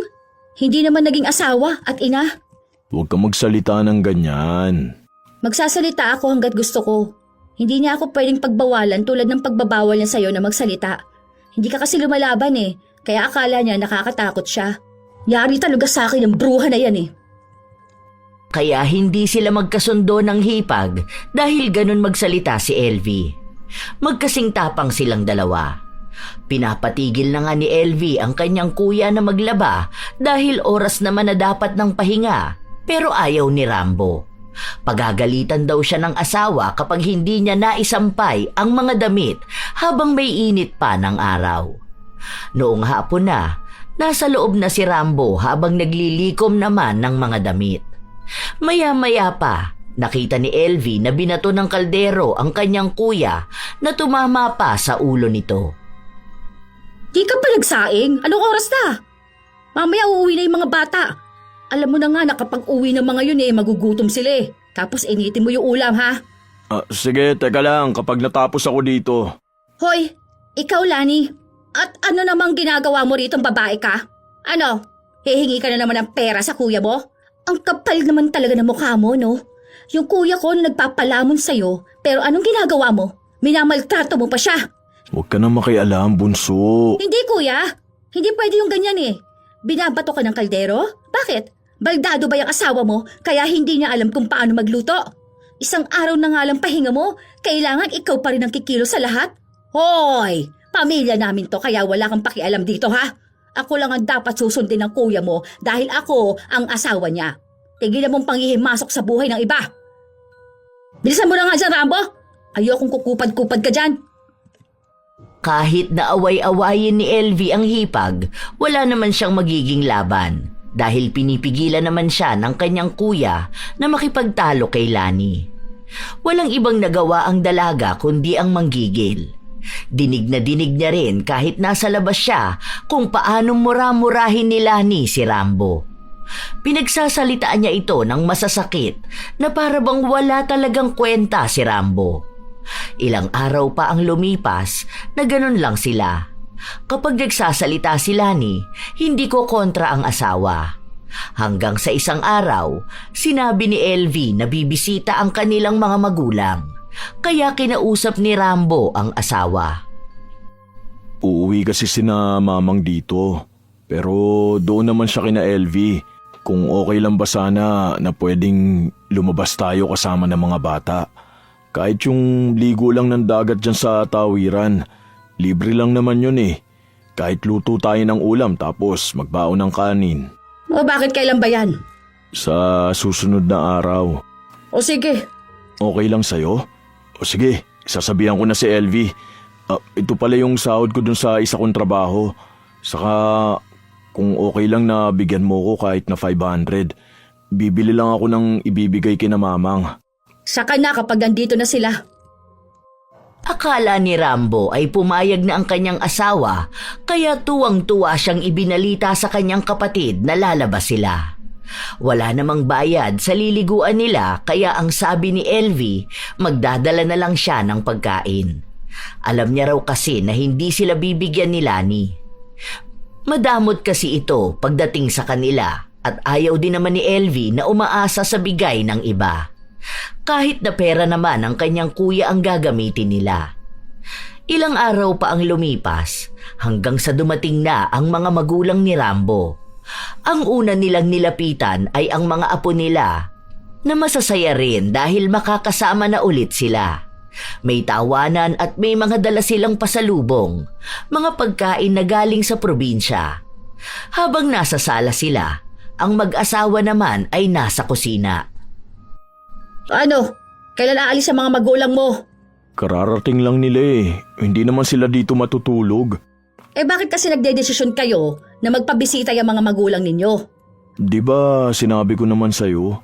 Hindi naman naging asawa at ina. Huwag ka magsalita ng ganyan. Magsasalita ako hanggat gusto ko. Hindi niya ako pwedeng pagbawalan tulad ng pagbabawal niya sa'yo na magsalita. Hindi ka kasi lumalaban eh, kaya akala niya nakakatakot siya. Yari talaga sa akin ang bruha na yan eh. Kaya hindi sila magkasundo ng hipag dahil ganun magsalita si LV. Magkasing tapang silang dalawa. Pinapatigil na nga ni LV ang kanyang kuya na maglaba dahil oras naman na dapat ng pahinga, pero ayaw ni Rambo. Pagagalitan daw siya ng asawa kapag hindi niya naisampay ang mga damit habang may init pa ng araw. Noong hapon na, nasa loob na si Rambo habang naglilikom naman ng mga damit. Maya-maya pa, nakita ni LV na binato ng kaldero ang kanyang kuya na tumama pa sa ulo nito. Di ka pa nagsaing? Anong oras na? Mamaya uuwi na yung mga bata. Alam mo na nga na kapag uwi ng mga yun magugutom sila eh. Tapos initin mo yung ulam ha? Sige, teka lang kapag natapos ako dito. Hoy, ikaw Lani. At ano namang ginagawa mo rito babae ka? Ano? Hihingi ka na naman ng pera sa kuya mo? Ang kapal naman talaga ng mukha mo, no? Yung kuya ko na nagpapalamon sa'yo, pero anong ginagawa mo? Minamaltrato mo pa siya. Huwag ka na makialam, Bunso. Hindi kuya, hindi pwede yung ganyan eh. Binabato ka ng kaldero? Bakit? Baldado ba yung asawa mo kaya hindi niya alam kung paano magluto? Isang araw na nga lang pahinga mo, kailangan ikaw pa rin ang kikilo sa lahat? Hoy! Pamilya namin to kaya wala kang pakialam dito ha? Ako lang ang dapat susundin ng kuya mo dahil ako ang asawa niya. Tigilan mong panghihimasok sa buhay ng iba. Bilisan mo na nga dyan, Rambo! Ayokong kukupad-kupad ka dyan. Kahit na away-awayin ni LV ang hipag, wala naman siyang magiging laban dahil pinipigilan naman siya ng kanyang kuya na makipagtalo kay Lani. Walang ibang nagawa ang dalaga kundi ang manggigil. Dinig na dinig niya rin kahit nasa labas siya kung paanong mura-murahin ni Lani si Rambo. Pinagsasalitaan niya ito ng masasakit na para bang wala talagang kwenta si Rambo. Ilang araw pa ang lumipas na ganun lang sila. Kapag nagsasalita si Lani, hindi ko kontra ang asawa. Hanggang sa isang araw, sinabi ni LV na bibisita ang kanilang mga magulang. Kaya kinausap ni Rambo ang asawa. Uuwi kasi sina mamang dito. Pero doon naman siya kina LV. Kung okay lang ba sana na pwedeng lumabas tayo kasama ng mga bata. Kahit yung ligo lang ng dagat dyan sa tawiran. Libre lang naman yun eh. Kahit luto tayo ng ulam tapos magbaon ng kanin. O bakit kailan ba yan? Sa susunod na araw. O sige. Okay lang sa'yo? O sige, sasabihan ko na si LV. Ito pala yung sahod ko dun sa isa kong trabaho. Saka kung okay lang na bigyan mo ko kahit na 500, bibili lang ako ng ibibigay kina mamang. Saka na kapag nandito na sila. Akala ni Rambo ay pumayag na ang kanyang asawa kaya tuwang-tuwa siyang ibinalita sa kanyang kapatid na lalabas sila. Wala namang bayad sa liliguan nila kaya ang sabi ni LV, magdadala na lang siya ng pagkain. Alam niya raw kasi na hindi sila bibigyan ni Lani. Madamot kasi ito pagdating sa kanila at ayaw din naman ni LV na umaasa sa bigay ng iba. Kahit na pera naman ang kanyang kuya ang gagamitin nila. Ilang araw pa ang lumipas hanggang sa dumating na ang mga magulang ni Rambo. Ang una nilang nilapitan ay ang mga apo nila na masasaya rin dahil makakasama na ulit sila. May tawanan at may mga dala silang pasalubong, mga pagkain na galing sa probinsya. Habang nasa sala sila, ang mag-asawa naman ay nasa kusina. Ano? Kailan aalis ang mga magulang mo? Kararating lang nila eh. Hindi naman sila dito matutulog. Eh bakit kasi nagdedesisyon kayo na magpabisita yung mga magulang ninyo? Di ba sinabi ko naman sa'yo?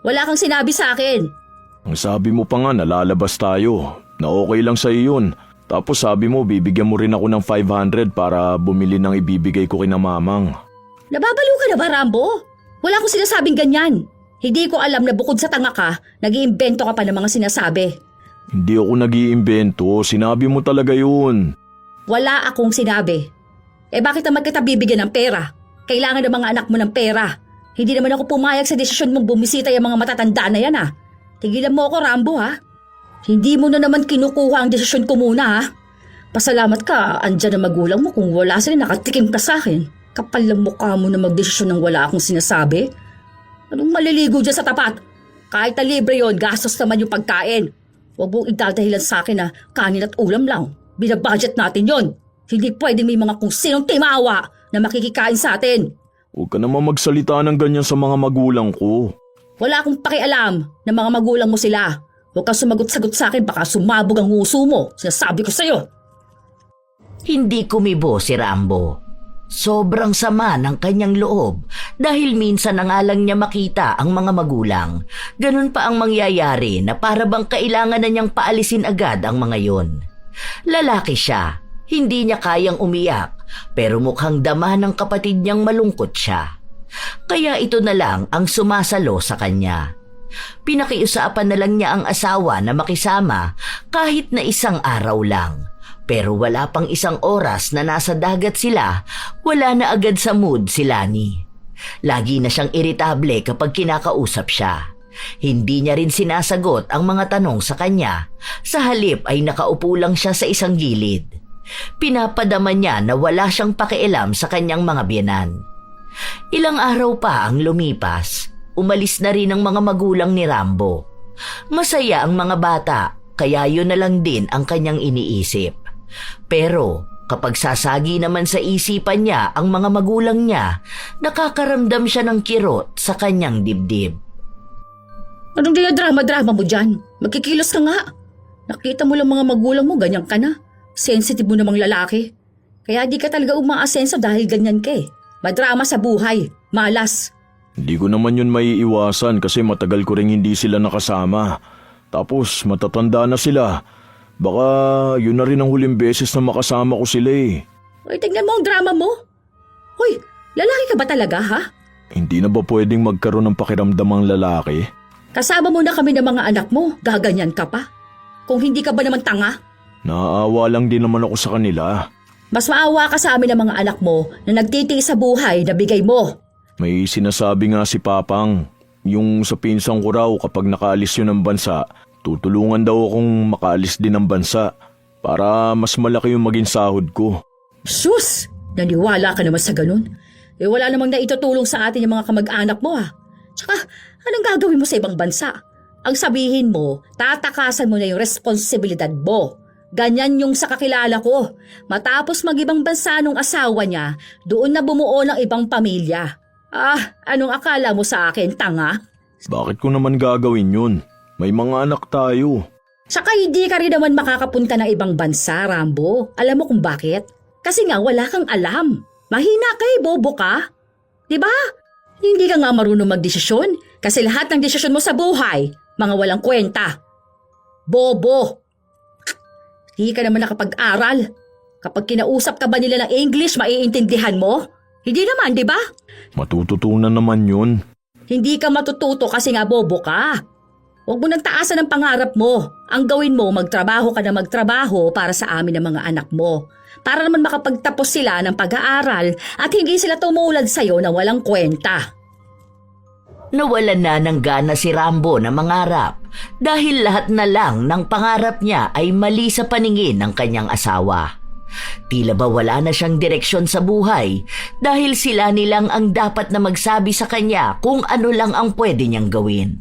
Wala kang sinabi sa akin. Ang sabi mo pa nga nalalabas tayo, na okay lang sa'yo yun. Tapos sabi mo bibigyan mo rin ako ng 500 para bumili ng ibibigay ko kina mamang. Nababaliw ka na ba, Rambo? Wala akong sinasabing ganyan. Hindi ko alam na bukod sa tanga ka, nag-iimbento ka pa ng mga sinasabi. Hindi ako nag-iimbento, sinabi mo talaga yun. Wala akong sinabi. Eh bakit naman kita bibigyan ng pera? Kailangan ng mga anak mo ng pera. Hindi naman ako pumayag sa desisyon mong bumisita yung mga matatanda na yan, ha? Tigilan mo ako, Rambo, ha? Hindi mo na naman kinukuha ang desisyon ko muna, ha? Pasalamat ka, andyan ang magulang mo. Kung wala sila, nakatikim ka sa akin. Kapal lang mukha mo na magdesisyon ng wala akong sinasabi. Anong maliligo dyan sa tapat? Kahit na libre yun, gastos naman yung pagkain. Huwag mong idadahilan sa akin na kanin at ulam lang. Binabudget natin yon. Hindi pwede may mga kung sinong timawa na makikikain sa atin. Huwag ka naman magsalita ng ganyan sa mga magulang ko. Wala akong pakialam na mga magulang mo sila. Huwag kang sumagot-sagot sa akin, baka sumabog ang nguso mo. Sinasabi ko sa'yo. Hindi kumibo si Rambo. Sobrang sama ng kanyang loob dahil minsan na nga lang niya makita ang mga magulang. Ganun pa ang mangyayari na para bang kailangan na niyang paalisin agad ang mga yon. Lalaki siya, hindi niya kayang umiyak pero mukhang dama ng kapatid niyang malungkot siya. Kaya ito na lang ang sumasalo sa kanya. Pinakiusapan na lang niya ang asawa na makisama kahit na isang araw lang. Pero wala pang isang oras na nasa dagat sila, wala na agad sa mood si Lani. Lagi na siyang iritable kapag kinakausap siya. Hindi niya rin sinasagot ang mga tanong sa kanya. Sa halip ay nakaupo lang siya sa isang gilid. Pinapadama niya na wala siyang pakialam sa kanyang mga biyenan. Ilang araw pa ang lumipas, umalis na rin ang mga magulang ni Rambo. Masaya ang mga bata, kaya yun na lang din ang kanyang iniisip. Pero kapag sasagi naman sa isipan niya ang mga magulang niya, nakakaramdam siya ng kirot sa kanyang dibdib. Anong dinadrama-drama mo dyan? Magkikilos ka nga. Nakita mo lang mga magulang mo, ganyan ka na. Sensitive mo namang lalaki. Kaya di ka talaga umaasenso dahil ganyan ka eh. Madrama sa buhay. Malas. Hindi ko naman yun maiiwasan kasi matagal ko rin hindi sila nakasama. Tapos matatanda na sila. Baka yun na rin ang huling beses na makasama ko sila eh. Uy, tingnan mo ang drama mo. Hoy, lalaki ka ba talaga ha? Hindi na ba pwedeng magkaroon ng pakiramdam ang lalaki? Kasama mo na kami ng mga anak mo. Gaganyan ka pa. Kung hindi ka ba naman tanga? Naaawa lang din naman ako sa kanila. Mas maawa ka sa amin ng mga anak mo na nagtitiis sa buhay na bigay mo. May sinasabi nga si Papang, yung sa pinsang ko raw kapag nakaalis yun ng bansa, tutulungan daw akong makaalis din ng bansa para mas malaki yung maging sahod ko. Sus! Naniwala ka naman sa ganun? Eh wala namang naitutulong sa atin yung mga kamag-anak mo ah. Tsaka, anong gagawin mo sa ibang bansa? Ang sabihin mo, tatakasan mo na yung responsibilidad mo. Ganyan yung sa kakilala ko. Matapos mag-ibang bansa nung asawa niya, doon na bumuo ng ibang pamilya. Ah, anong akala mo sa akin, tanga? Bakit ko naman gagawin yun? May mga anak tayo. Saka hindi ka rin naman makakapunta ng ibang bansa, Rambo. Alam mo kung bakit? Kasi nga wala kang alam. Mahina ka eh, bobo ka. Diba? Hindi ka nga marunong magdesisyon kasi lahat ng desisyon mo sa buhay, mga walang kwenta. Bobo! Hindi ka naman nakapag-aral. Kapag kinausap ka ba nila ng English, maiintindihan mo? Hindi naman, di ba? Matututunan naman yun. Hindi ka matututo kasi nga bobo ka. Huwag mo nang taasan ang pangarap mo. Ang gawin mo, magtrabaho ka na magtrabaho para sa amin ng mga anak mo. Para naman makapagtapos sila ng pag-aaral at hindi sila tumulad sa'yo na walang kwenta. Nawalan na ng gana si Rambo na mangarap dahil lahat na lang ng pangarap niya ay mali sa paningin ng kanyang asawa. Tila ba wala na siyang direksyon sa buhay dahil sila nilang ang dapat na magsabi sa kanya kung ano lang ang pwede niyang gawin.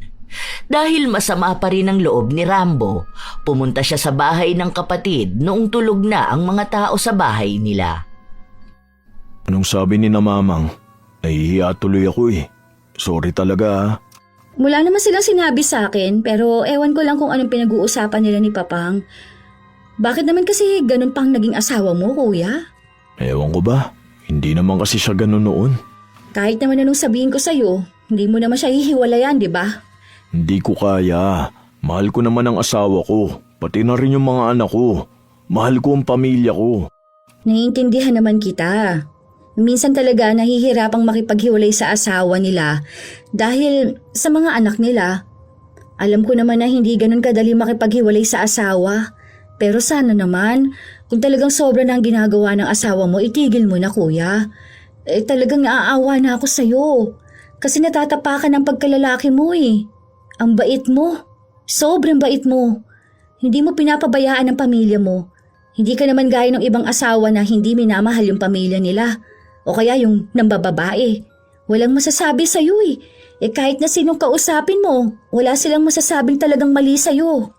Dahil masama pa rin ang loob ni Rambo, pumunta siya sa bahay ng kapatid noong tulog na ang mga tao sa bahay nila. Anong sabi ni na Mamang? Nahihiya tuloy ako eh. Sorry talaga ah. Wala naman silang sinabi sa akin pero ewan ko lang kung anong pinag-uusapan nila ni Papang. Bakit naman kasi ganun pang naging asawa mo, kuya? Ewan ko ba? Hindi naman kasi siya ganun noon. Kahit naman anong sabihin ko sa'yo, hindi mo naman siya hihiwalayan, di ba? Hindi ko kaya. Mahal ko naman ang asawa ko. Pati na rin yung mga anak ko. Mahal ko ang pamilya ko. Naiintindihan naman kita. Minsan talaga nahihirapang makipaghiwalay sa asawa nila dahil sa mga anak nila. Alam ko naman na hindi ganun kadali makipaghiwalay sa asawa. Pero sana naman, kung talagang sobra na ang ginagawa ng asawa mo, itigil mo na kuya. Talagang naaawa na ako sa'yo. Kasi natatapakan ang pagkalalaki mo eh. Ang bait mo. Sobrang bait mo. Hindi mo pinapabayaan ang pamilya mo. Hindi ka naman gaya ng ibang asawa na hindi minamahal yung pamilya nila. O kaya yung nambababae. Walang masasabi sa'yo eh. Kahit na sinong kausapin mo, wala silang masasabing talagang mali sa'yo.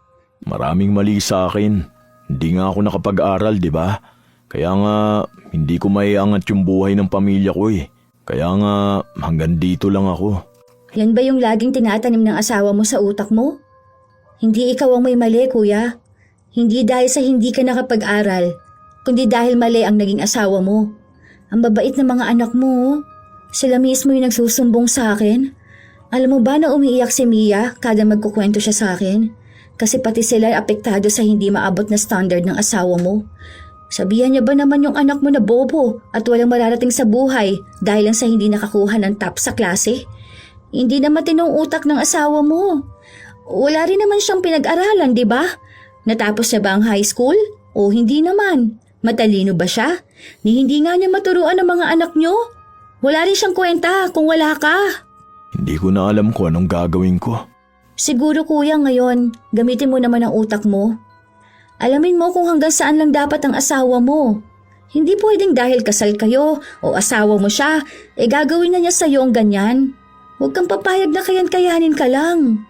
Maraming mali sa akin. Hindi nga ako nakapag-aral, di ba? Kaya nga, hindi ko maiangat yung buhay ng pamilya ko eh. Kaya nga, hanggang dito lang ako. Yan ba yung laging tinatanim ng asawa mo sa utak mo? Hindi ikaw ang may mali, kuya. Hindi dahil sa hindi ka nakapag-aral, kundi dahil mali ang naging asawa mo. Ang babait ng mga anak mo, sila mismo yung nagsusumbong sa akin. Alam mo ba na umiiyak si Mia kada magkukwento siya sa akin? Kasi pati sila apektado sa hindi maabot na standard ng asawa mo. Sabihan niya ba naman yung anak mo na bobo at walang mararating sa buhay dahil lang sa hindi nakakuha ng top sa klase? Hindi na matinong utak ng asawa mo. Wala rin naman siyang pinag-aralan, di ba? Natapos niya ba ang high school? O hindi naman? Matalino ba siya? Ni hindi nga niya maturuan ang mga anak niyo? Wala rin siyang kwenta kung wala ka. Hindi ko na alam kung anong gagawin ko. Siguro kuya ngayon, gamitin mo naman ang utak mo. Alamin mo kung hanggang saan lang dapat ang asawa mo. Hindi pwedeng dahil kasal kayo o asawa mo siya, gagawin na niya sa'yo ang ganyan. Huwag kang papayag na kayanin ka lang.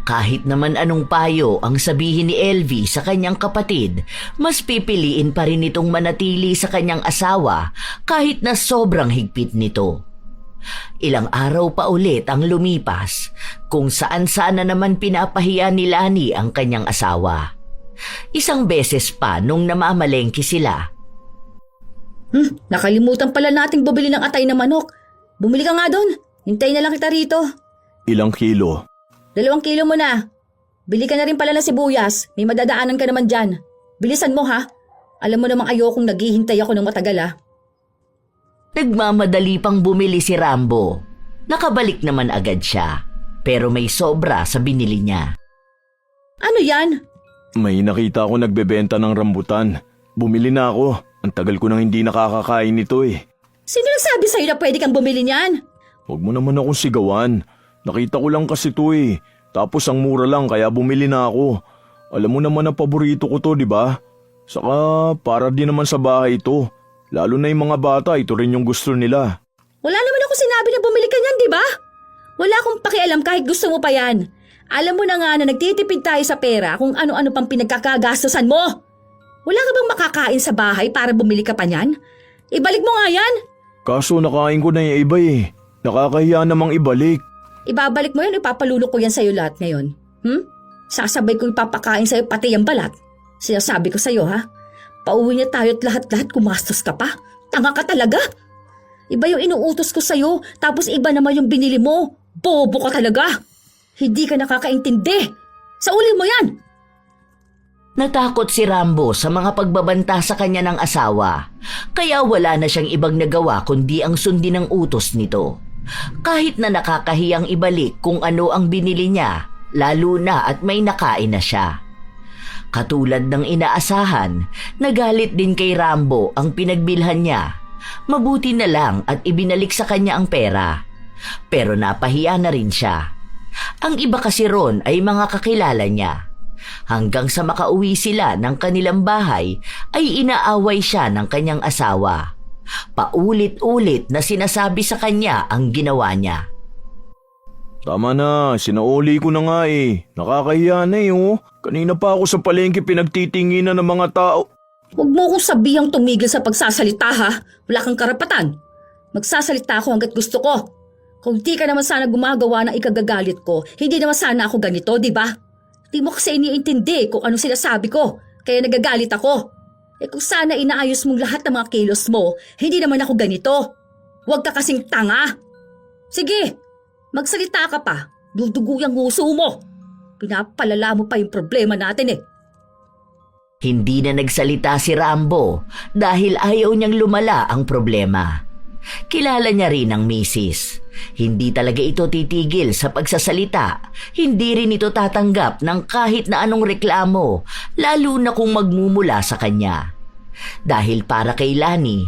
Kahit naman anong payo ang sabihin ni Elvie sa kanyang kapatid, mas pipiliin pa rin itong manatili sa kanyang asawa kahit na sobrang higpit nito. Ilang araw pa ulit ang lumipas kung saan-saan na naman pinapahiya ni Lani ang kanyang asawa. Isang beses pa nung namamalengke sila. Nakalimutan pala nating bumili ng atay na manok. Bumili ka nga doon. Hintayin na lang kita rito. Ilang kilo? 2 kilo mo na. Bili ka na rin pala ng sibuyas. May madadaanan ka naman dyan. Bilisan mo ha. Alam mo namang ayokong naghihintay ako ng matagal ha. Nagmamadali pang bumili si Rambo. Nakabalik naman agad siya. Pero may sobra sa binili niya. Ano yan? May nakita ako nagbebenta ng rambutan. Bumili na ako. Ang tagal ko nang hindi nakakakain nito eh. Sino nagsabi sa'yo na pwede kang bumili niyan? Huwag mo naman akong sigawan. Nakita ko lang kasi ito eh. Tapos ang mura lang kaya bumili na ako. Alam mo naman na paborito ko to, di ba? Saka para din naman sa bahay ito. Lalo na yung mga bata, ito rin yung gusto nila. Wala naman ako sinabi na bumili ka niyan, di ba? Wala akong pakialam kahit gusto mo pa yan. Alam mo na nga na nagtitipid tayo sa pera kung ano-ano pang pinagkakagastosan mo. Wala ka bang makakain sa bahay para bumili ka pa niyan? Ibalik mo nga yan. Kaso nakain ko na yung iba eh. Nakakahiya namang ibalik. Ibabalik mo yan, ipapalunok ko yan sa'yo lahat ngayon. Sasabay kong ipapakain sa'yo pati yung balat. Sinasabi ko sa'yo ha. Pauwi niya tayo at lahat-lahat kumastos ka pa. Tanga ka talaga. Iba yung inuutos ko sa'yo, tapos iba naman yung binili mo. Bobo ka talaga. Hindi ka nakakaintindi. Sa uli mo yan. Natakot si Rambo sa mga pagbabanta sa kanya ng asawa. Kaya wala na siyang ibang nagawa kundi ang sundin ang utos nito. Kahit na nakakahiyang ibalik kung ano ang binili niya, lalo na at may nakain na siya. Katulad ng inaasahan, nagalit din kay Rambo ang pinagbilhan niya. Mabuti na lang at ibinalik sa kanya ang pera. Pero napahiya na rin siya. Ang iba kasi ron ay mga kakilala niya. Hanggang sa makauwi sila ng kanilang bahay ay inaaway siya ng kanyang asawa. Paulit-ulit na sinasabi sa kanya ang ginawa niya. Tama na, sinauli ko na nga eh. Nakakahiya na eh oh. Kanina pa ako sa palengke pinagtitinginan ng mga tao. Huwag mo akong sabihang tumigil sa pagsasalita ha. Wala kang karapatan. Magsasalita ako hanggat gusto ko. Kung di ka naman sana gumagawa ng ikagagalit ko, hindi naman sana ako ganito, di ba? Di mo kasi iniintindi kung ano sinasabi ko, kaya nagagalit ako. Kung sana inaayos mong lahat ng mga kilos mo, hindi naman ako ganito. Huwag ka kasing tanga. Sige, magsalita ka pa. Dudugo yung nguso mo. Pinapalala mo pa yung problema natin eh. Hindi na nagsalita si Rambo dahil ayaw niyang lumala ang problema. Kilala niya rin ang misis. Hindi talaga ito titigil sa pagsasalita. Hindi rin ito tatanggap ng kahit na anong reklamo, lalo na kung magmumula sa kanya. Dahil para kay Lani,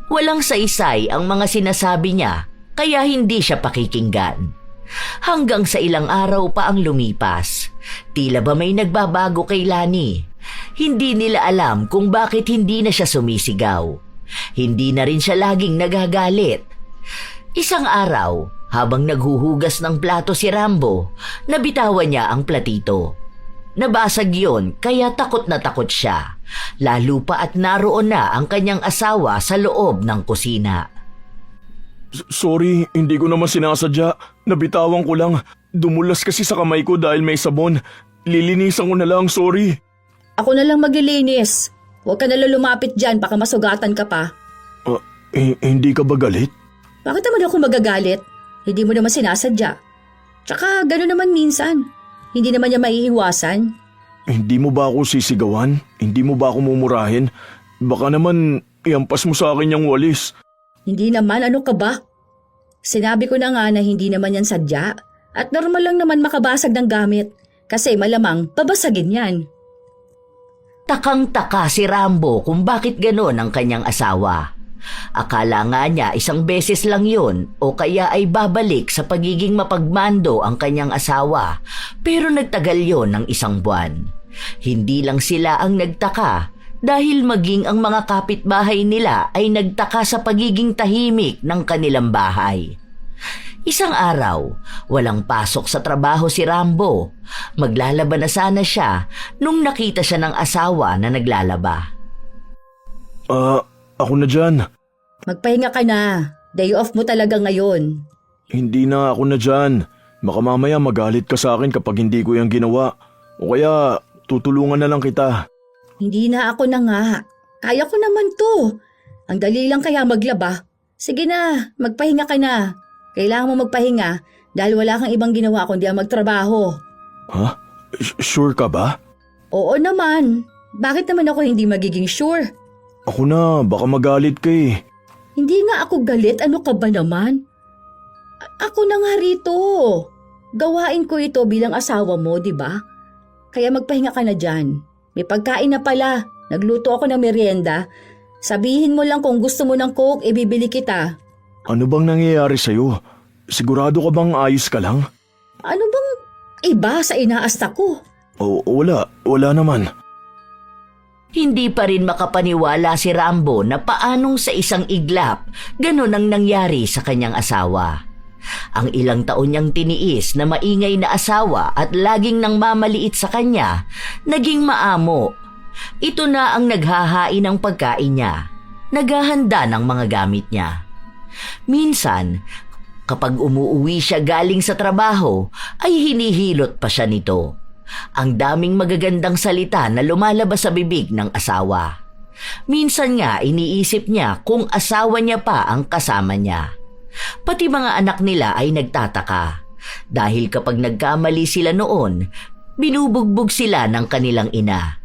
walang saysay ang mga sinasabi niya, kaya hindi siya pakikinggan. Hanggang sa ilang araw pa ang lumipas, tila ba may nagbabago kay Lani. Hindi nila alam kung bakit hindi na siya sumisigaw. Hindi na rin siya laging nagagalit. Isang araw, habang naghuhugas ng plato si Rambo, nabitawan niya ang platito. Nabasag yon kaya takot na takot siya, lalo pa at naroon na ang kanyang asawa sa loob ng kusina. Sorry, hindi ko naman sinasadya. Nabitawan ko lang. Dumulas kasi sa kamay ko dahil may sabon. Lilinisan ko na lang, sorry. Ako na lang maglilinis. Huwag ka nalang lumapit dyan, baka masugatan ka pa. Hindi ka ba galit? Bakit naman ako magagalit? Hindi mo naman sinasadya. Tsaka gano'n naman minsan. Hindi naman niya maiiwasan. Hindi mo ba ako sisigawan? Hindi mo ba ako mumurahin? Baka naman iampas mo sa akin yung walis. Hindi naman, ano ka ba? Sinabi ko na nga na hindi naman yan sadya. At normal lang naman makabasag ng gamit. Kasi malamang babasagin yan. Takang-taka si Rambo kung bakit ganon ang kanyang asawa. Akala nga niya isang beses lang yun o kaya ay babalik sa pagiging mapagmando ang kanyang asawa, pero nagtagal yon ng 1 buwan. Hindi lang sila ang nagtaka dahil maging ang mga kapitbahay nila ay nagtaka sa pagiging tahimik ng kanilang bahay. Isang araw, walang pasok sa trabaho si Rambo. Maglalaba na sana siya nung nakita siya ng asawa na naglalaba. Ako na dyan. Magpahinga ka na. Day off mo talaga ngayon. Hindi na ako na dyan. Baka mamaya magalit ka sa akin kapag hindi ko yung ginawa. O kaya tutulungan na lang kita. Hindi na ako na nga. Kaya ko naman to. Ang dali lang kaya maglaba. Sige na, magpahinga ka na. Kailangan mo magpahinga dahil wala kang ibang ginawa kundi ang magtrabaho. Ha? Sure ka ba? Oo naman. Bakit naman ako hindi magiging sure? Ako na, baka magalit ka eh. Hindi nga ako galit. Ano ka ba naman? Ako na nga rito. Gawain ko ito bilang asawa mo, di ba? Kaya magpahinga ka na dyan. May pagkain na pala. Nagluto ako ng merienda. Sabihin mo lang kung gusto mo ng Coke, ibibili kita. Ano bang nangyayari sa'yo? Sigurado ka bang ayos ka lang? Ano bang iba sa inaasta ko? Wala naman. Hindi pa rin makapaniwala si Rambo na paanong sa isang iglap, ganun ang nangyari sa kanyang asawa. Ang ilang taon niyang tiniis na maingay na asawa at laging nang mamaliit sa kanya, naging maamo. Ito na ang naghahain ng pagkain niya, naghahanda ng mga gamit niya. Minsan, kapag umuuwi siya galing sa trabaho, ay hinihilot pa siya nito. Ang daming magagandang salita na lumalabas sa bibig ng asawa. Minsan nga iniisip niya kung asawa niya pa ang kasama niya. Pati mga anak nila ay nagtataka. Dahil kapag nagkamali sila noon, binubugbog sila ng kanilang ina.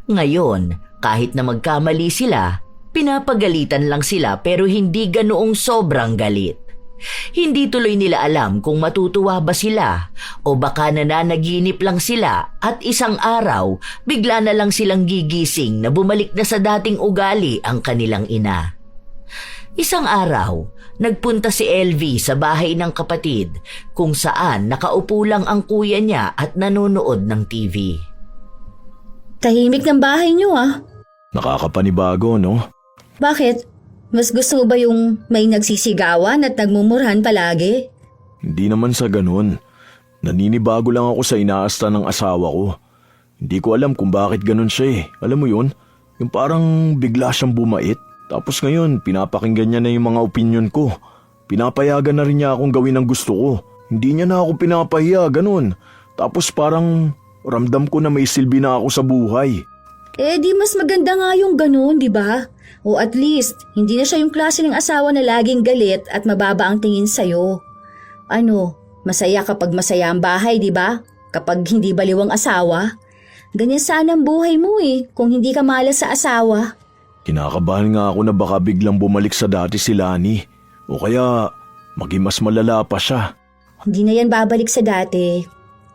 Ngayon, kahit na magkamali sila, pinapagalitan lang sila pero hindi ganoong sobrang galit. Hindi tuloy nila alam kung matutuwa ba sila o baka nananaginip lang sila at isang araw bigla na lang silang gigising na bumalik na sa dating ugali ang kanilang ina. Isang araw, nagpunta si LV sa bahay ng kapatid kung saan nakaupo lang ang kuya niya at nanonood ng TV. Tahimik ng bahay niyo ah. Nakakapanibago, no? Bakit? Mas gusto mo ba yung may nagsisigawan at nagmumurahan palagi? Hindi naman sa ganun. Naninibago lang ako sa inaasta ng asawa ko. Hindi ko alam kung bakit ganun siya eh. Alam mo yun? Yung parang bigla siyang bumait. Tapos ngayon, pinapakinggan niya na yung mga opinion ko. Pinapayagan na rin niya akong gawin ang gusto ko. Hindi niya na ako pinapahiya, ganun. Tapos parang ramdam ko na may silbi na ako sa buhay. Eh di mas maganda nga yung ganun, di ba? O at least, hindi na siya yung klase ng asawa na laging galit at mababa ang tingin sa'yo. Ano, masaya kapag masaya ang bahay, di ba? Kapag hindi baliw ang asawa. Ganyan sana ang buhay mo eh, kung hindi ka malas sa asawa. Kinakabahan nga ako na baka biglang bumalik sa dati si Lani. O kaya, maging mas malala pa siya. Hindi na yan babalik sa dati.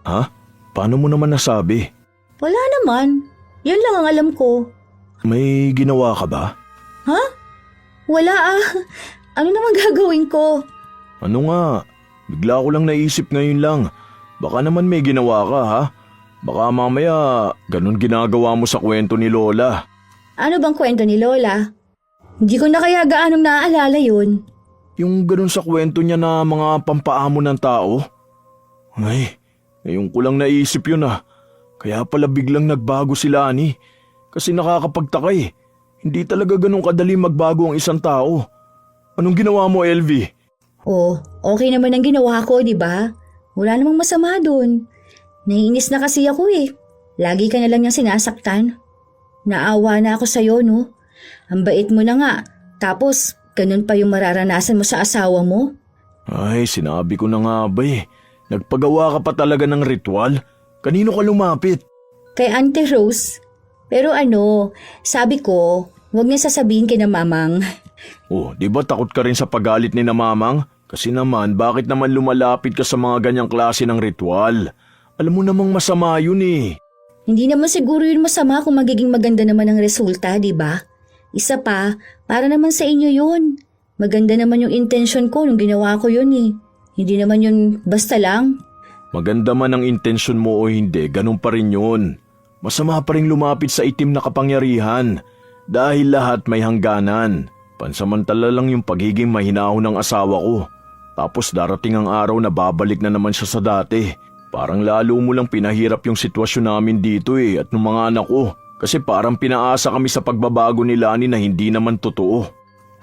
Ha? Paano mo naman nasabi? Wala naman. Yan lang ang alam ko. May ginawa ka ba? Ha? Wala ah. Ano naman gagawin ko? Ano nga? Bigla ko lang naisip ngayon lang. Baka naman may ginawa ka ha? Baka mamaya ganun ginagawa mo sa kwento ni Lola. Ano bang kwento ni Lola? Hindi ko na kaya gaanong naaalala yun. Yung ganun sa kwento niya na mga pampaamo ng tao? Ay, ngayon ko lang naisip yun ah. Kaya pala biglang nagbago si Lani. Kasi nakakapagtaka eh. Hindi talaga ganun kadali magbago ang isang tao. Anong ginawa mo, LV? Oh, okay naman ang ginawa ko, di ba? Wala namang masama doon. Naiinis na kasi ako eh. Lagi ka na lang niyang sinasaktan. Naawa na ako sa'yo, no? Ang bait mo na nga. Tapos, ganun pa yung mararanasan mo sa asawa mo? Ay, sinabi ko na nga ba eh. Nagpagawa ka pa talaga ng ritual? Kanino ka lumapit? Kay Auntie Rose. Pero ano, sabi ko, huwag niya sasabihin kay na mamang. Oh, di ba takot ka rin sa paggalit ni na mamang? Kasi naman, bakit naman lumalapit ka sa mga ganyang klase ng ritual? Alam mo namang masama yun eh. Hindi naman siguro yun masama kung magiging maganda naman ang resulta, di ba? Isa pa, para naman sa inyo yun. Maganda naman yung intention ko nung ginawa ko yun eh. Hindi naman yun basta lang. Maganda man ang intensyon mo o hindi, ganun pa rin yun. Masama pa rin lumapit sa itim na kapangyarihan. Dahil lahat may hangganan. Pansamantala lang yung pagiging mahinahon ng asawa ko. Tapos darating ang araw na babalik na naman siya sa dati. Parang lalo mo lang pinahirap yung sitwasyon namin dito eh at ng mga anak ko. Kasi parang pinaasa kami sa pagbabago ni Lani na hindi naman totoo.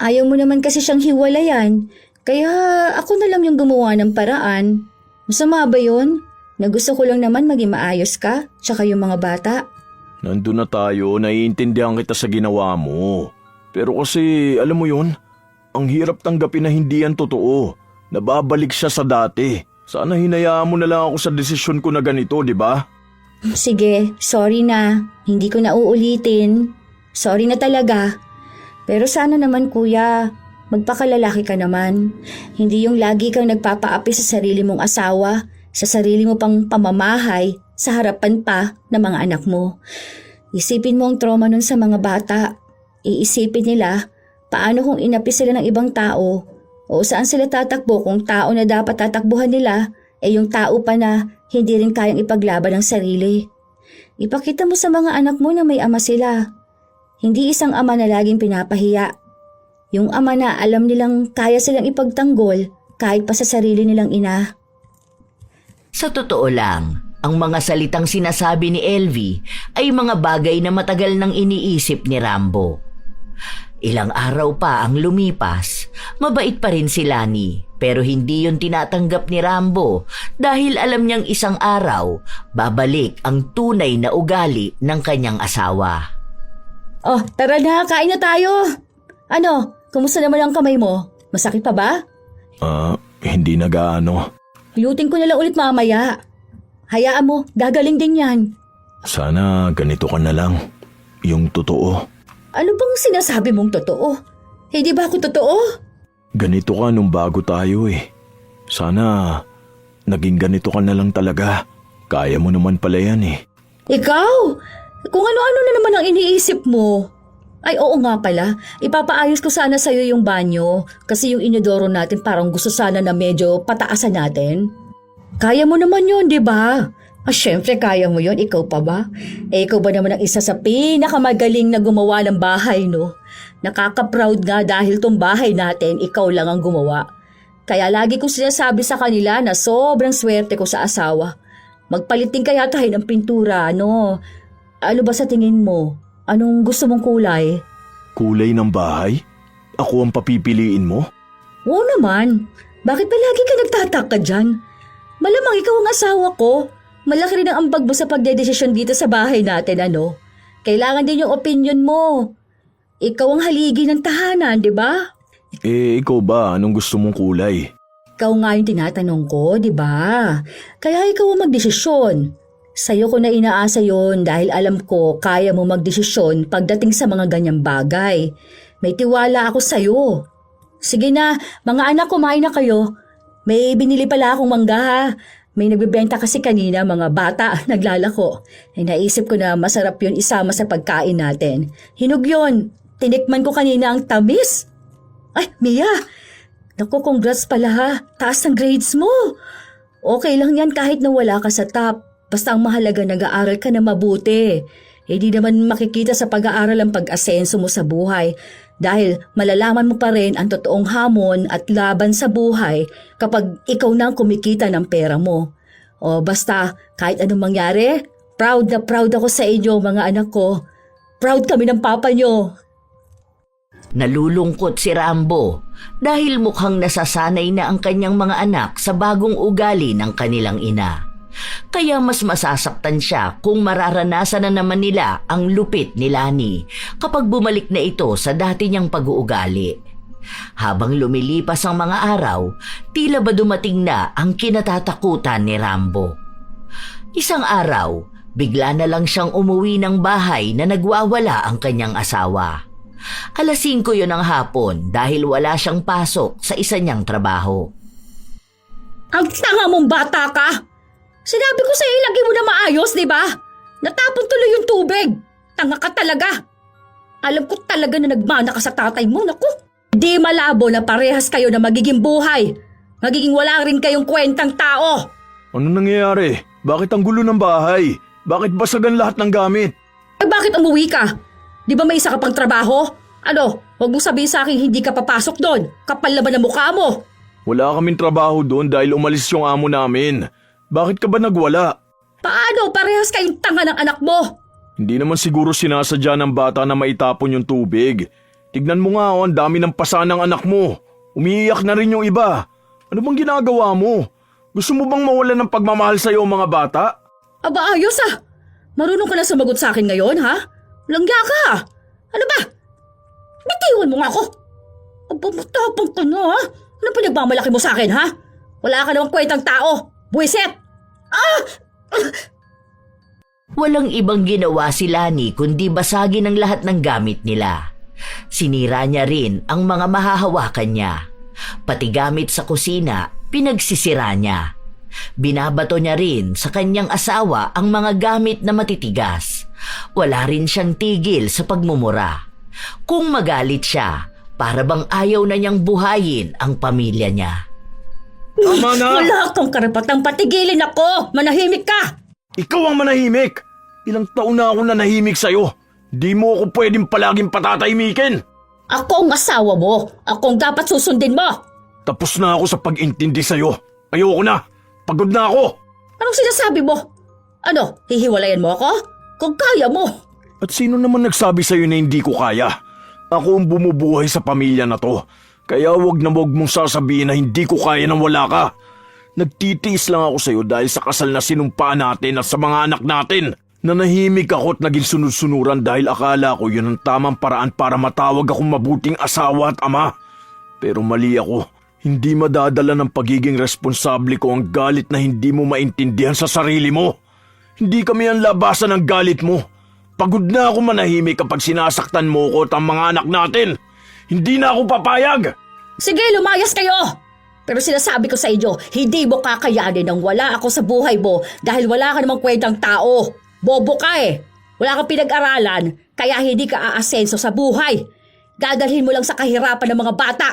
Ayaw mo naman kasi siyang hiwalayan. Kaya ako na lang yung gumawa ng paraan. Masama ba yun? Na gusto ko lang naman maging maayos ka, tsaka yung mga bata. Nandun na tayo, naiintindihan kita sa ginawa mo. Pero kasi, alam mo yun, ang hirap tanggapin na hindi yan totoo. Nababalik siya sa dati. Sana hinayaan mo na lang ako sa desisyon ko na ganito, di ba? Sige, sorry na. Hindi ko na uulitin. Sorry na talaga. Pero sana naman kuya, magpakalalaki ka naman. Hindi yung lagi kang nagpapaapi sa sarili mong asawa, sa sarili mo pang pamamahay, sa harapan pa ng mga anak mo. Isipin mo ang trauma nun sa mga bata. Iisipin nila, paano kung inapi sila ng ibang tao o saan sila tatakbo kung tao na dapat tatakbuhan nila yung tao pa na hindi rin kayang ipaglaban ng sarili. Ipakita mo sa mga anak mo na may ama sila. Hindi isang ama na laging pinapahiya. Yung ama na alam nilang kaya silang ipagtanggol kahit pa sa sarili nilang ina. Sa totoo lang, ang mga salitang sinasabi ni Elvie ay mga bagay na matagal nang iniisip ni Rambo. Ilang araw pa ang lumipas, mabait pa rin si Lani, pero hindi yun tinatanggap ni Rambo dahil alam niyang isang araw babalik ang tunay na ugali ng kanyang asawa. Oh, tara na, kain na tayo. Ano, kumusta naman ang kamay mo? Masakit pa ba? Hindi na gaano. Hilutin ko na lang ulit mamaya. Hayaan mo, gagaling din yan. Sana ganito ka na lang. Yung totoo. Ano bang sinasabi mong totoo? Hindi ba ako totoo? Ganito ka nung bago tayo eh. Sana naging ganito ka na lang talaga. Kaya mo naman pala yan eh. Ikaw? Kung ano-ano na naman ang iniisip mo. Ay oo nga pala, ipapaayos ko sana sa'yo yung banyo kasi yung inodoro natin parang gusto sana na medyo pataasan natin. Kaya mo naman yun, di ba? Syempre kaya mo yun, ikaw pa ba? Ikaw ba naman ang isa sa pinakamagaling na gumawa ng bahay, no? Nakaka-proud nga dahil tong bahay natin, ikaw lang ang gumawa. Kaya lagi kong sinasabi sa kanila na sobrang swerte ko sa asawa. Magpalit din kaya tayo ng pintura, no? Ano ba sa tingin mo? Anong gusto mong kulay? Kulay ng bahay? Ako ang papipiliin mo? Oo naman. Bakit ba lagi ka nagtataka dyan? Malamang ikaw ang asawa ko. Malaki rin ang ambag mo sa pagdedesisyon dito sa bahay natin, ano? Kailangan din yung opinion mo. Ikaw ang haligi ng tahanan, di ba? Ikaw ba? Anong gusto mong kulay? Ikaw nga yung tinatanong ko, di ba? Kaya ikaw ang magdesisyon. Sa'yo ko na inaasa yon dahil alam ko kaya mo magdesisyon pagdating sa mga ganyang bagay. May tiwala ako sa'yo. Sige na, mga anak, kumain na kayo. May binili pala akong mangga ha. May nagbebenta kasi kanina mga bata naglalako. Ay naisip ko na masarap yun isama sa pagkain natin. Hinog yun. Tinikman ko kanina ang tamis. Ay, Mia. Naku, congrats pala ha. Taas ng grades mo. Okay lang yan kahit na wala ka sa top. Basta ang mahalaga nag-aaral ka na mabuti. Hindi naman makikita sa pag-aaral ang pag-asenso mo sa buhay dahil malalaman mo pa rin ang totoong hamon at laban sa buhay kapag ikaw na ang kumikita ng pera mo. O basta kahit anong mangyari, proud na proud ako sa inyo mga anak ko. Proud kami ng papa nyo. Nalulungkot si Rambo dahil mukhang nasasanay na ang kanyang mga anak sa bagong ugali ng kanilang ina. Kaya mas masasaktan siya kung mararanasan na naman nila ang lupit ni Lani kapag bumalik na ito sa dati niyang pag-uugali. Habang lumilipas ang mga araw, tila ba dumating na ang kinatatakutan ni Rambo. Isang araw, bigla na lang siyang umuwi ng bahay na nagwawala ang kanyang asawa. 5:00 yun ng hapon dahil wala siyang pasok sa isa niyang trabaho. Ang tanga mong bata ka! Sinabi ko sa'yo ilagay mo na maayos, di ba? Natapon tuloy yung tubig. Tanga ka talaga. Alam ko talaga na nagmana ka sa tatay mo. Naku, di malabo na parehas kayo na magiging buhay. Magiging wala rin kayong kwentang tao. Ano nangyayari? Bakit ang gulo ng bahay? Bakit basagan lahat ng gamit? Eh bakit umuwi ka? Di ba may isa ka pang trabaho? Ano, huwag mong sabihin sa akin hindi ka papasok doon. Kapal na ba na mukha mo? Wala kaming trabaho doon dahil umalis yung amo namin. Bakit ka ba nagwala? Paano? Parehas kayong tanga ng anak mo. Hindi naman siguro sinasadya ng bata na maitapon yung tubig. Tignan mo nga ang dami ng pasa ng anak mo. Umiiyak na rin yung iba. Ano bang ginagawa mo? Gusto mo bang mawalan ng pagmamahal sa'yo ang mga bata? Aba, ayos ah. Marunong ka na sumagot sa akin ngayon, ha? Langya ka. Ano ba? Bitiwan mo nga ako. Aba, matapang ka na, ha? Ano pinagmamalaki mo sa akin, ha? Wala ka namang kwentang tao. Buwiset! Walang ibang ginawa si Lani kundi basagin ang lahat ng gamit nila. Sinira niya rin ang mga mahahawakan niya. Pati gamit sa kusina, pinagsisira niya. Binabato niya rin sa kanyang asawa ang mga gamit na matitigas. Wala rin siyang tigil sa pagmumura. Kung magalit siya, para bang ayaw na niyang buhayin ang pamilya niya. Tama na! Wala kang karapatang patigilin ako. Manahimik ka. Ikaw ang manahimik! Ilang taon na ako nanahimik sa'yo. Di mo ako pwedeng palaging patatahimikin. Ako ang asawa mo. Ako ang dapat susundin mo. Tapos na ako sa pag-intindi sa'yo. Ayoko na. Pagod na ako. Anong sinasabi mo? Ano, hihiwalayan mo ako? Kung kaya mo. At sino naman nagsabi sa'yo na hindi ko kaya? Ako ang bumubuhay sa pamilya na to. Kaya wag mong sasabihin na hindi ko kaya nang wala ka. Nagtitiis lang ako sa'yo dahil sa kasal na sinumpaan natin at sa mga anak natin. Nanahimik ako at naging sunod-sunuran dahil akala ko yun ang tamang paraan para matawag akong mabuting asawa at ama. Pero mali ako. Hindi madadala ng pagiging responsable ko ang galit na hindi mo maintindihan sa sarili mo. Hindi kami ang labasan ng galit mo. Pagod na ako manahimik kapag sinasaktan mo ko at ang mga anak natin. Hindi na ako papayag. Sige, lumayas kayo. Pero sinasabi ko sa inyo, hindi mo kakayanin nang wala ako sa buhay mo dahil wala ka namang kwentang tao. Bobo ka eh. Wala kang pinag-aralan, kaya hindi ka aasenso sa buhay. Dadalhin mo lang sa kahirapan ng mga bata.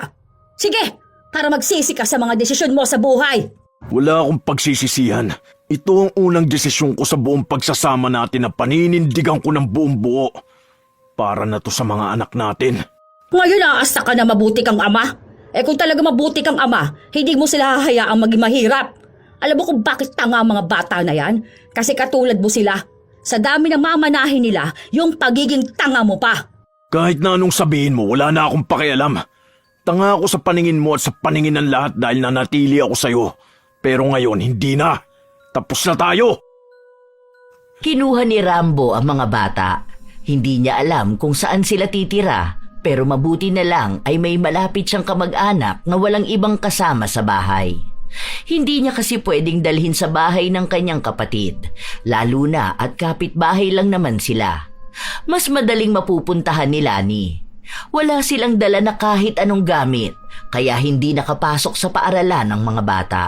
Sige, para magsisi ka sa mga desisyon mo sa buhay. Wala akong pagsisisihan. Ito ang unang desisyon ko sa buong pagsasama natin na paninindigan ko ng buong buo. Para na to sa mga anak natin. Ngayon aasta ka na mabuti kang ama. Eh kung talaga mabuti kang ama, hindi mo sila hahayaang maging mahirap. Alam mo kung bakit tanga ang mga bata na yan? Kasi katulad mo sila. Sa dami ng mamanahin nila, yung pagiging tanga mo pa. Kahit na anong sabihin mo, wala na akong pakialam. Tanga ako sa paningin mo at sa paningin ng lahat dahil nanatili ako sa'yo. Pero ngayon, hindi na. Tapos na tayo. Kinuha ni Rambo ang mga bata. Hindi niya alam kung saan sila titira, pero mabuti na lang ay may malapit siyang kamag-anak na walang ibang kasama sa bahay. Hindi niya kasi pwedeng dalhin sa bahay ng kanyang kapatid, lalo na at kapitbahay lang naman sila. Mas madaling mapupuntahan ni Lani. Wala silang dala na kahit anong gamit, kaya hindi nakapasok sa paaralan ng mga bata.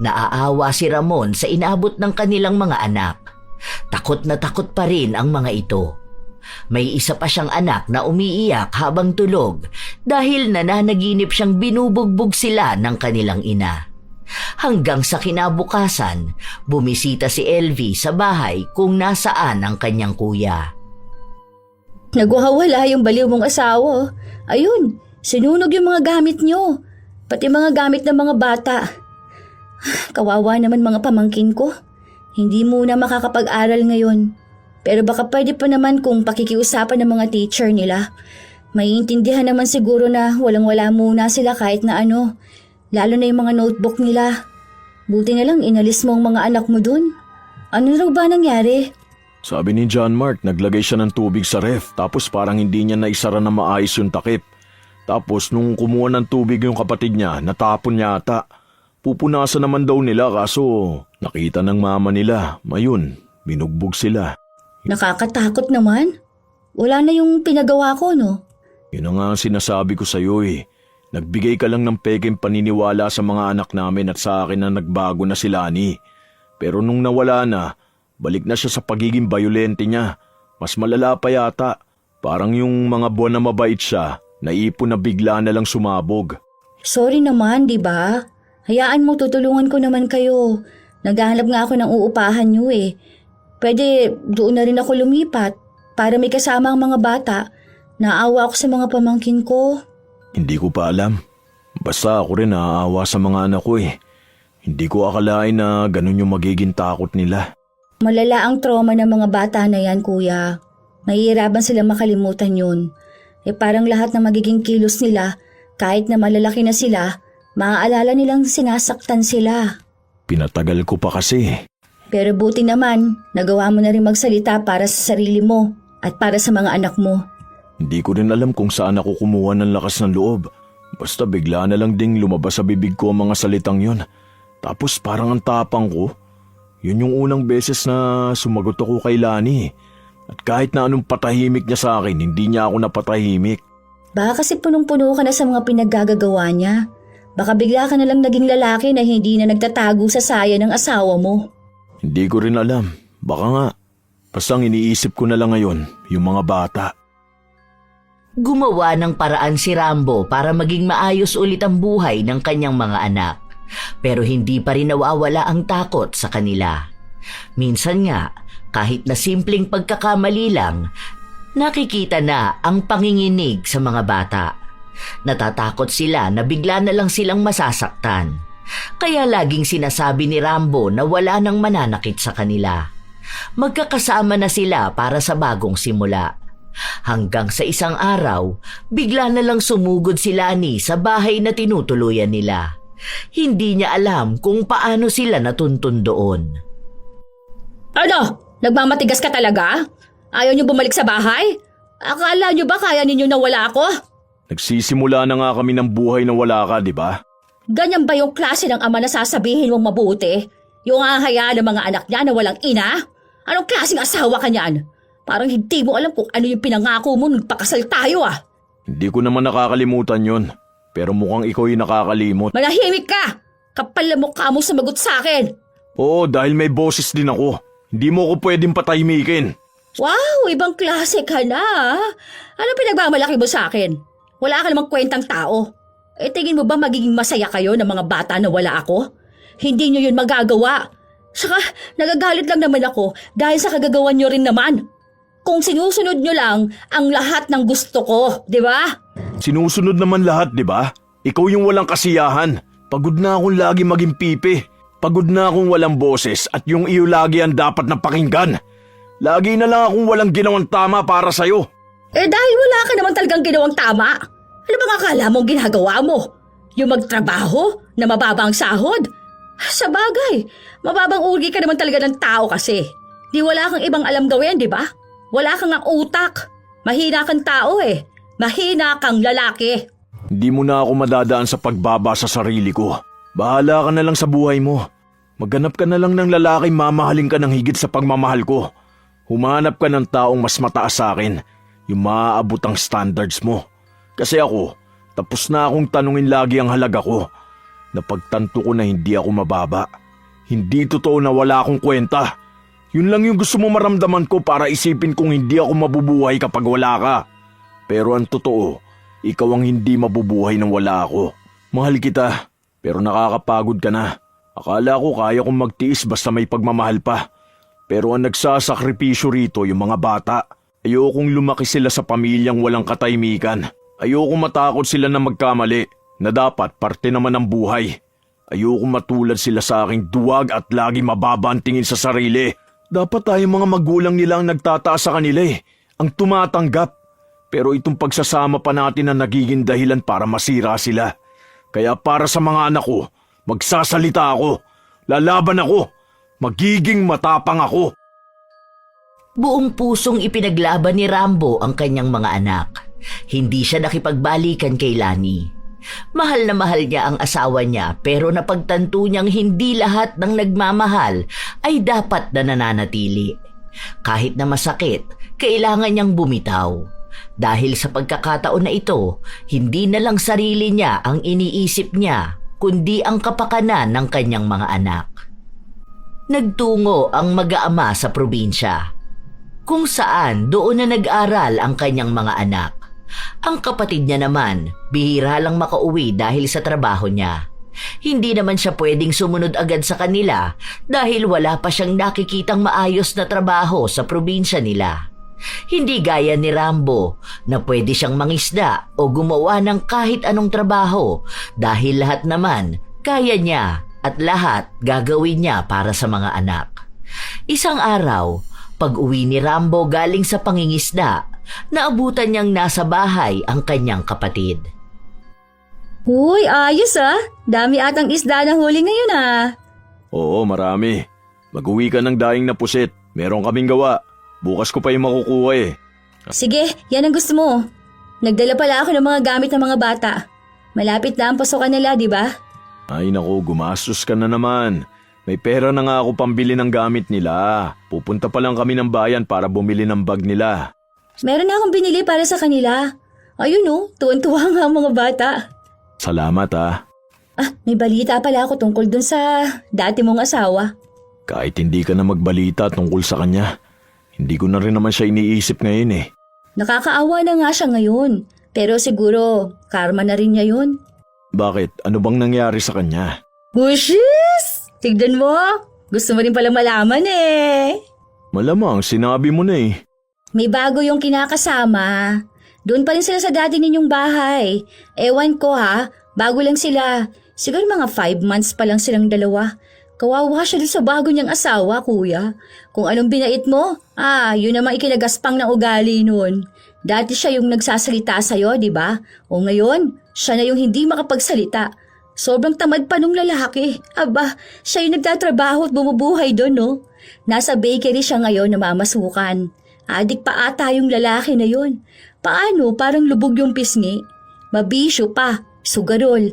Naaawa si Ramon sa inabot ng kanilang mga anak. Takot na takot pa rin ang mga ito. May isa pa siyang anak na umiiyak habang tulog dahil nananaginip siyang binubugbog sila ng kanilang ina. Hanggang sa kinabukasan, bumisita si LV sa bahay kung nasaan ang kanyang kuya. Nagwawala yung baliw mong asawa. Ayun, sinunog yung mga gamit nyo. Pati mga gamit ng mga bata. Kawawa naman mga pamangkin ko. Hindi muna makakapag-aral ngayon. Pero baka pwede pa naman kung pakikiusapan ng mga teacher nila. Maiintindihan naman siguro na walang-wala muna sila kahit na ano. Lalo na yung mga notebook nila. Buti na lang inalis mo ang mga anak mo dun. Ano raw ba nangyari? Sabi ni John Mark, naglagay siya ng tubig sa ref tapos parang hindi niya naisara na maayos yung takip. Tapos nung kumuha ng tubig yung kapatid niya, natapon niya ata. Pupunasan naman daw nila kaso nakita ng mama nila. Mayun, binugbog sila. Nakakatakot naman. Wala na yung pinagawa ko, no? Yun ang nga ang sinasabi ko sa'yo eh. Nagbigay ka lang ng peking paniniwala sa mga anak namin at sa akin na nagbago na si Lani. Pero nung nawala na, balik na siya sa pagiging bayolente niya. Mas malala pa yata. Parang yung mga buwan na mabait siya, naipon na bigla na lang sumabog. Sorry naman, di ba? Hayaan mo, tutulungan ko naman kayo. Naghahanap nga ako ng uupahan nyo eh. Pwede doon na rin ako lumipat para may kasama ang mga bata. Naawa ako sa mga pamangkin ko. Hindi ko pa alam. Basta ako rin naaawa sa mga anak ko eh. Hindi ko akalain na ganun yung magiging takot nila. Malala ang trauma ng mga bata na yan, kuya. Mahihirapan sila makalimutan yun. Eh parang lahat na magiging kilos nila, kahit na malalaki na sila, maaalala nilang sinasaktan sila. Pinatagal ko pa kasi. Pero buti naman, nagawa mo na rin magsalita para sa sarili mo at para sa mga anak mo. Hindi ko rin alam kung saan ako kumuha ng lakas ng loob. Basta bigla na lang ding lumabas sa bibig ko ang mga salitang yon. Tapos parang ang tapang ko. Yun yung unang beses na sumagot ako kay Lani. At kahit na anong patahimik niya sa akin, hindi niya ako napatahimik. Baka kasi punong-puno ka na sa mga pinaggagawa niya. Baka bigla ka na lang naging lalaki na hindi na nagtatago sa saya ng asawa mo. Hindi ko rin alam. Baka nga. Basta ang iniisip ko na lang ngayon, yung mga bata. Gumawa ng paraan si Rambo para maging maayos ulit ang buhay ng kanyang mga anak. Pero hindi pa rin nawawala ang takot sa kanila. Minsan nga, kahit na simpleng pagkakamali lang, nakikita na ang panginginig sa mga bata. Natatakot sila na bigla na lang silang masasaktan. Kaya laging sinasabi ni Rambo na wala nang mananakit sa kanila. Magkakasama na sila para sa bagong simula. Hanggang sa isang araw, bigla na lang sumugod si Lani sa bahay na tinutuluyan nila. Hindi niya alam kung paano sila natuntun doon. Ano? Nagmamatigas ka talaga? Ayaw niyo bumalik sa bahay? Akala niyo ba kaya ninyo na wala ako? Nagsisimula na nga kami ng buhay na wala ka, di ba? Ganyan ba yung klase ng ama na sasabihin mong mabuti? Yung ahayaan ng mga anak niya na walang ina? Anong klaseng asawa ka niyan? Parang hindi mo alam kung ano yung pinangako mo nung pakasal tayo ah. Hindi ko naman nakakalimutan yon. Pero mukhang ikaw yung nakakalimot. Manahimik ka! Kapal na mukha mo sumagot sa akin. Oo, dahil may boses din ako. Hindi mo ako pwedeng patahimikin. Wow, ibang klase ka na. Ano pinagmamalaki mo sa akin? Wala ka namang kwentang tao. Tingin mo ba magiging masaya kayo ng mga bata na wala ako? Hindi nyo yun magagawa. Saka nagagalit lang naman ako dahil sa kagagawan nyo rin naman. Kung sinusunod nyo lang ang lahat ng gusto ko, di ba? Sinusunod naman lahat, di ba? Ikaw yung walang kasiyahan. Pagod na akong lagi maging pipi. Pagod na akong walang boses at yung iyo lagi ang dapat na pakinggan. Lagi na lang akong walang ginawang tama para sa'yo. Dahil wala ka naman talagang ginawang tama. Ano bang akala mong ginagawa mo? Yung magtrabaho na mababang sahod? Sa bagay, mababang ugi ka naman talaga ng tao kasi. Di wala kang ibang alam gawin, di ba? Wala kang ang utak. Mahina kang tao eh. Mahina kang lalaki. Hindi mo na ako madadaan sa pagbaba sa sarili ko. Bahala ka na lang sa buhay mo. Maghanap ka na lang ng lalaking mamahalin ka ng higit sa pagmamahal ko. Humanap ka ng taong mas mataas sa akin. Yung maaabot ang standards mo. Kasi ako, tapos na akong tanungin lagi ang halaga ko. Napagtanto ko na hindi ako mababa. Hindi totoo na wala akong kwenta. Yun lang yung gusto mo maramdaman ko para isipin kong hindi ako mabubuhay kapag wala ka. Pero ang totoo, ikaw ang hindi mabubuhay nang wala ako. Mahal kita, pero nakakapagod ka na. Akala ko kaya kong magtiis basta may pagmamahal pa. Pero ang nagsasakripisyo rito yung mga bata. Ayokong lumaki sila sa pamilyang walang katahimikan. Ayokong matakot sila na magkamali, na dapat parte naman ng buhay. Ayokong matulad sila sa aking duwag at lagi mababa ang tingin sa sarili. Dapat tayong mga magulang nila ang nagtataas sa kanila ang tumatanggap. Pero itong pagsasama pa natin ang nagiging dahilan para masira sila. Kaya para sa mga anak ko, magsasalita ako, lalaban ako, magiging matapang ako. Buong pusong ipinaglaban ni Rambo ang kanyang mga anak. Hindi siya nakipagbalikan kay Lani. Mahal na mahal niya ang asawa niya pero napagtanto niyang hindi lahat ng nagmamahal ay dapat na nananatili. Kahit na masakit, kailangan niyang bumitaw. Dahil sa pagkakataon na ito, hindi na lang sarili niya ang iniisip niya, kundi ang kapakanan ng kanyang mga anak. Nagtungo ang mag-aama sa probinsya, kung saan doon na nag-aral ang kanyang mga anak. Ang kapatid niya naman, bihira lang makauwi dahil sa trabaho niya. Hindi naman siya pwedeng sumunod agad sa kanila dahil wala pa siyang nakikitang maayos na trabaho sa probinsya nila. Hindi gaya ni Rambo na pwede siyang mangisda o gumawa ng kahit anong trabaho dahil lahat naman kaya niya at lahat gagawin niya para sa mga anak. Isang araw, pag-uwi ni Rambo galing sa pangingisda, naabutan niyang nasa bahay ang kanyang kapatid. Uy, ayos ah. Dami atang isda na huli ngayon ah. Oo, marami. Mag-uwi ka ng daing na pusit. Meron kaming gawa. Bukas ko pa yung makukuha eh. Sige, yan ang gusto mo. Nagdala pala ako ng mga gamit ng mga bata. Malapit na ang pasukan nila, di ba? Ay nako, gumastos ka na naman. May pera na nga ako pambili ng gamit nila. Pupunta pa lang kami ng bayan para bumili ng bag nila. Meron na akong binili para sa kanila. Ayun oh, tuwan-tuwa nga ang mga bata. Salamat ah. May balita pala ako tungkol dun sa dati mong asawa. Kahit hindi ka na magbalita tungkol sa kanya, hindi ko na rin naman siya iniisip ngayon eh. Nakakaawa na nga siya ngayon. Pero siguro, karma na rin niya yun. Bakit? Ano bang nangyari sa kanya? Bushes! Tignan mo. Gusto mo rin pala malaman eh. Malamang, sinabi mo na eh. May bago yung kinakasama. Doon pa rin sila sa dati ninyong bahay. Ewan ko ha, bago lang sila. Siguro mga 5 months pa lang silang dalawa. Kawawa siya doon sa bago niyang asawa, kuya. Kung anong binait mo, yun namang ikinagaspang ng ugali nun. Dati siya yung nagsasalita sa'yo, di ba? O ngayon, siya na yung hindi makapagsalita. Sobrang tamad pa nung lalaki. Aba, siya yung nagtatrabaho at bumubuhay doon, no? Nasa bakery siya ngayon na mamasukan. Adik pa ata yung lalaki na yun. Paano? Parang lubog yung pisngi. Mabisyo pa, sugarol.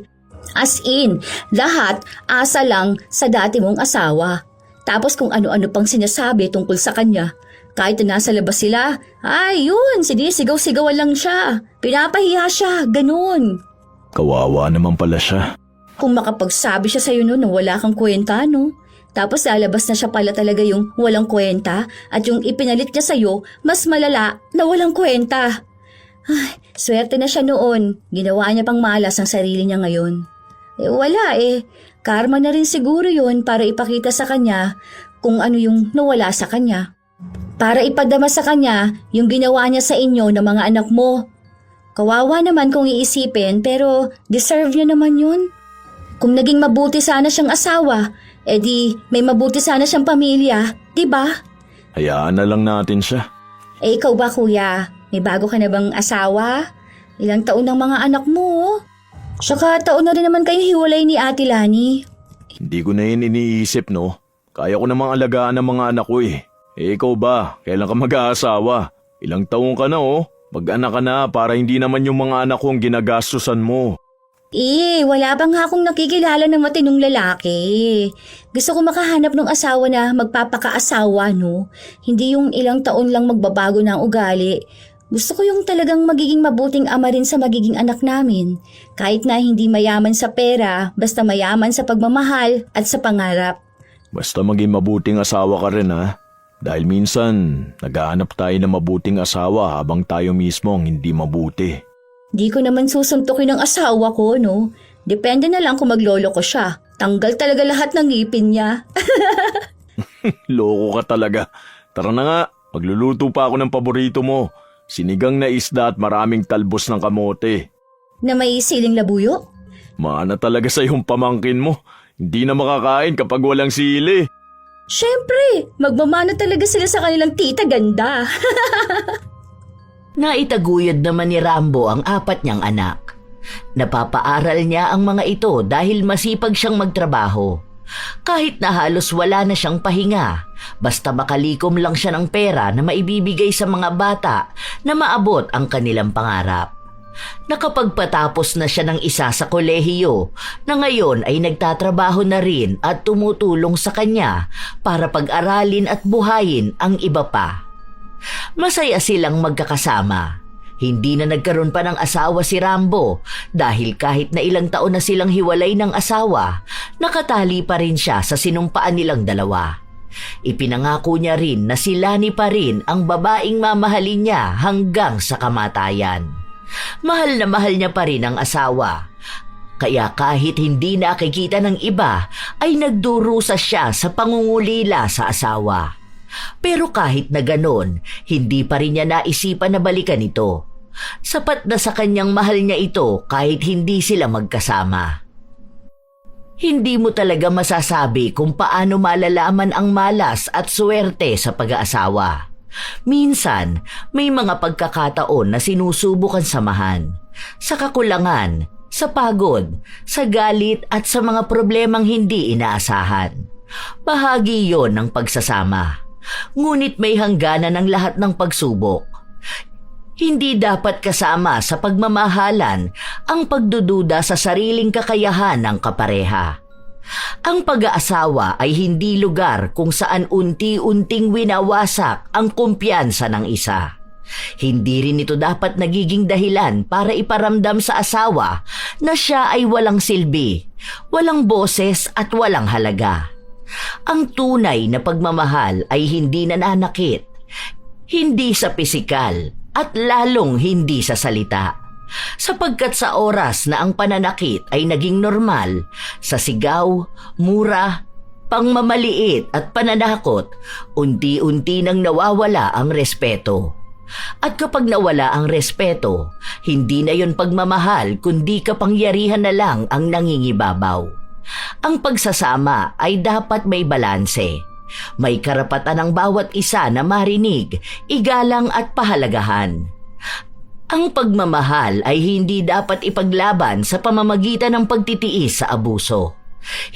As in, lahat asa lang sa dati mong asawa. Tapos kung ano-ano pang sinasabi tungkol sa kanya. Kahit na nasa labas sila, yun, sinisigaw-sigawan lang siya. Pinapahiya siya, ganun. Kawawa naman pala siya. Kung makapagsabi siya sa'yo noon na wala kang kwenta, no? Tapos lalabas na siya pala talaga yung walang kwenta at yung ipinalit niya sa'yo, mas malala na walang kwenta. Swerte na siya noon. Ginawa niya pang malas ang sarili niya ngayon. Wala eh. Karma na rin siguro yun para ipakita sa kanya kung ano yung nawala sa kanya. Para ipadama sa kanya yung ginawa niya sa inyo ng mga anak mo. Kawawa naman kung iisipin pero deserve niya naman yun. Kung naging mabuti sana siyang asawa, edi may mabuti sana siyang pamilya, di ba? Hayaan na lang natin siya. Ikaw ba kuya? May bago ka na bang asawa? Ilang taon ng mga anak mo? Saka taon na rin naman kayong hiwalay ni Ate Lani. Hindi ko na yun iniisip, no? Kaya ko namang alagaan ng mga anak ko eh. Ikaw ba? Kailan ka mag-aasawa? Ilang taon ka na oh. Mag-anak ka na para hindi naman yung mga anak ko ang ginagastusan mo. Wala pa nga akong nakikilala ng matinong lalaki. Gusto ko makahanap ng asawa na magpapakaasawa, no? Hindi yung ilang taon lang magbabago ng ugali. Gusto ko yung talagang magiging mabuting ama rin sa magiging anak namin. Kahit na hindi mayaman sa pera, basta mayaman sa pagmamahal at sa pangarap. Basta maging mabuting asawa ka rin ha. Dahil minsan, naghahanap tayo ng mabuting asawa habang tayo mismo ang hindi mabuti. Di ko naman susuntukin ng asawa ko, no? Depende na lang kung maglolo ko siya. Tanggal talaga lahat ng ngipin niya. Loko ka talaga. Tara na nga, magluluto pa ako ng paborito mo. Sinigang na isda at maraming talbos ng kamote. Na may siling labuyo? Maana talaga sa yung pamangkin mo. Hindi na makakain kapag walang sili. Siyempre, magmamana talaga sila sa kanilang tita ganda. Naitaguyod naman ni Rambo ang 4 niyang anak. Napapaaral niya ang mga ito dahil masipag siyang magtrabaho. Kahit na halos wala na siyang pahinga, basta makalikom lang siya ng pera na maibibigay sa mga bata na maabot ang kanilang pangarap. Nakapagpatapos na siya ng isa sa kolehiyo na ngayon ay nagtatrabaho na rin at tumutulong sa kanya para pag-aralin at buhayin ang iba pa. Masaya silang magkakasama. Hindi na nagkaroon pa ng asawa si Rambo dahil kahit na ilang taon na silang hiwalay ng asawa, nakatali pa rin siya sa sinumpaan nilang dalawa. Ipinangako niya rin na si Lani pa rin ang babaeng mamahalin niya hanggang sa kamatayan. Mahal na mahal niya pa rin ang asawa. Kaya kahit hindi nakikita ng iba, ay nagdurusa siya sa pangungulila sa asawa. Pero kahit na ganon, hindi pa rin niya naisipan na balikan ito. Sapat na sa kanyang mahal niya ito kahit hindi sila magkasama. Hindi mo talaga masasabi kung paano malalaman ang malas at swerte sa pag-aasawa. Minsan, may mga pagkakataon na sinusubukan samahan. Sa kakulangan, sa pagod, sa galit at sa mga problemang hindi inaasahan. Bahagi yon ng pagsasama. Ngunit may hangganan ang lahat ng pagsubok. Hindi dapat kasama sa pagmamahalan ang pagdududa sa sariling kakayahan ng kapareha. Ang pag-aasawa ay hindi lugar kung saan unti-unting winawasak ang kumpiyansa ng isa. Hindi rin ito dapat nagiging dahilan para iparamdam sa asawa na siya ay walang silbi, walang boses at walang halaga. Ang tunay na pagmamahal ay hindi nananakit, hindi sa pisikal at lalong hindi sa salita. Sapagkat sa oras na ang pananakit ay naging normal, sa sigaw, mura, pangmamaliit at pananakot, unti-unti nang nawawala ang respeto. At kapag nawala ang respeto, hindi na yon pagmamahal kundi kapangyarihan na lang ang nangingibabaw. Ang pagsasama ay dapat may balanse. May karapatan ang bawat isa na marinig, igalang at pahalagahan. Ang pagmamahal ay hindi dapat ipaglaban sa pamamagitan ng pagtitiis sa abuso.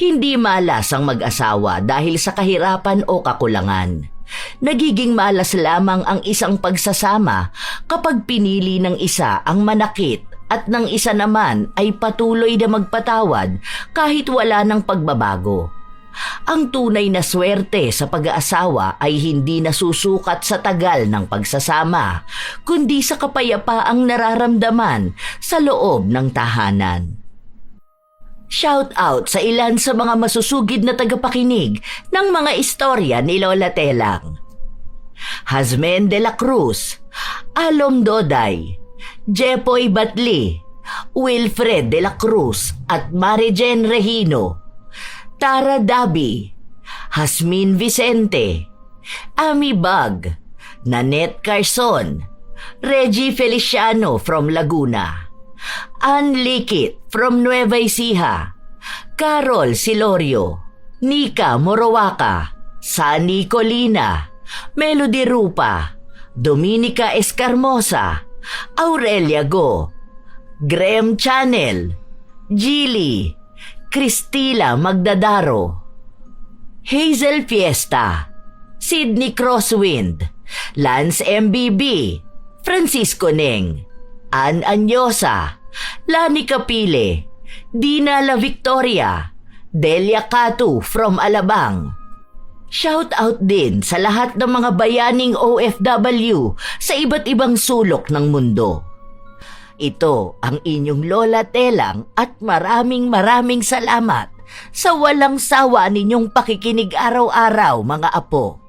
Hindi malas ang mag-asawa dahil sa kahirapan o kakulangan. Nagiging malas lamang ang isang pagsasama kapag pinili ng isa ang manakit at ng isa naman ay patuloy na magpatawad kahit wala ng pagbabago. Ang tunay na swerte sa pag-aasawa ay hindi nasusukat sa tagal ng pagsasama, kundi sa kapayapaang nararamdaman sa loob ng tahanan. Shout out sa ilan sa mga masusugid na tagapakinig ng mga istorya ni Lola Telang. Hazmen de la Cruz, Alom Doday, Jepoy Batli, Wilfred de la Cruz at Marijen Regino, Tara Dabi, Hasmin Vicente, Ami Bag, Nanette Carson, Reggie Feliciano from Laguna, Ann Likit from Nueva Ecija, Carol Silorio, Nika Morowaca, Sani Colina, Melody Rupa, Dominica Escarmosa, Aurelia Go, Graham Channel, Gili, Cristila Magdadaro, Hazel Fiesta, Sydney Crosswind, Lance MBB, Francisco Neng, Ann Anyosa, Lani Capile, Dina La Victoria, Delia Catu from Alabang. Shout out din sa lahat ng mga bayaning OFW sa iba't ibang sulok ng mundo. Ito ang inyong Lola Telang at maraming salamat sa walang sawa ninyong pakikinig araw-araw mga apo.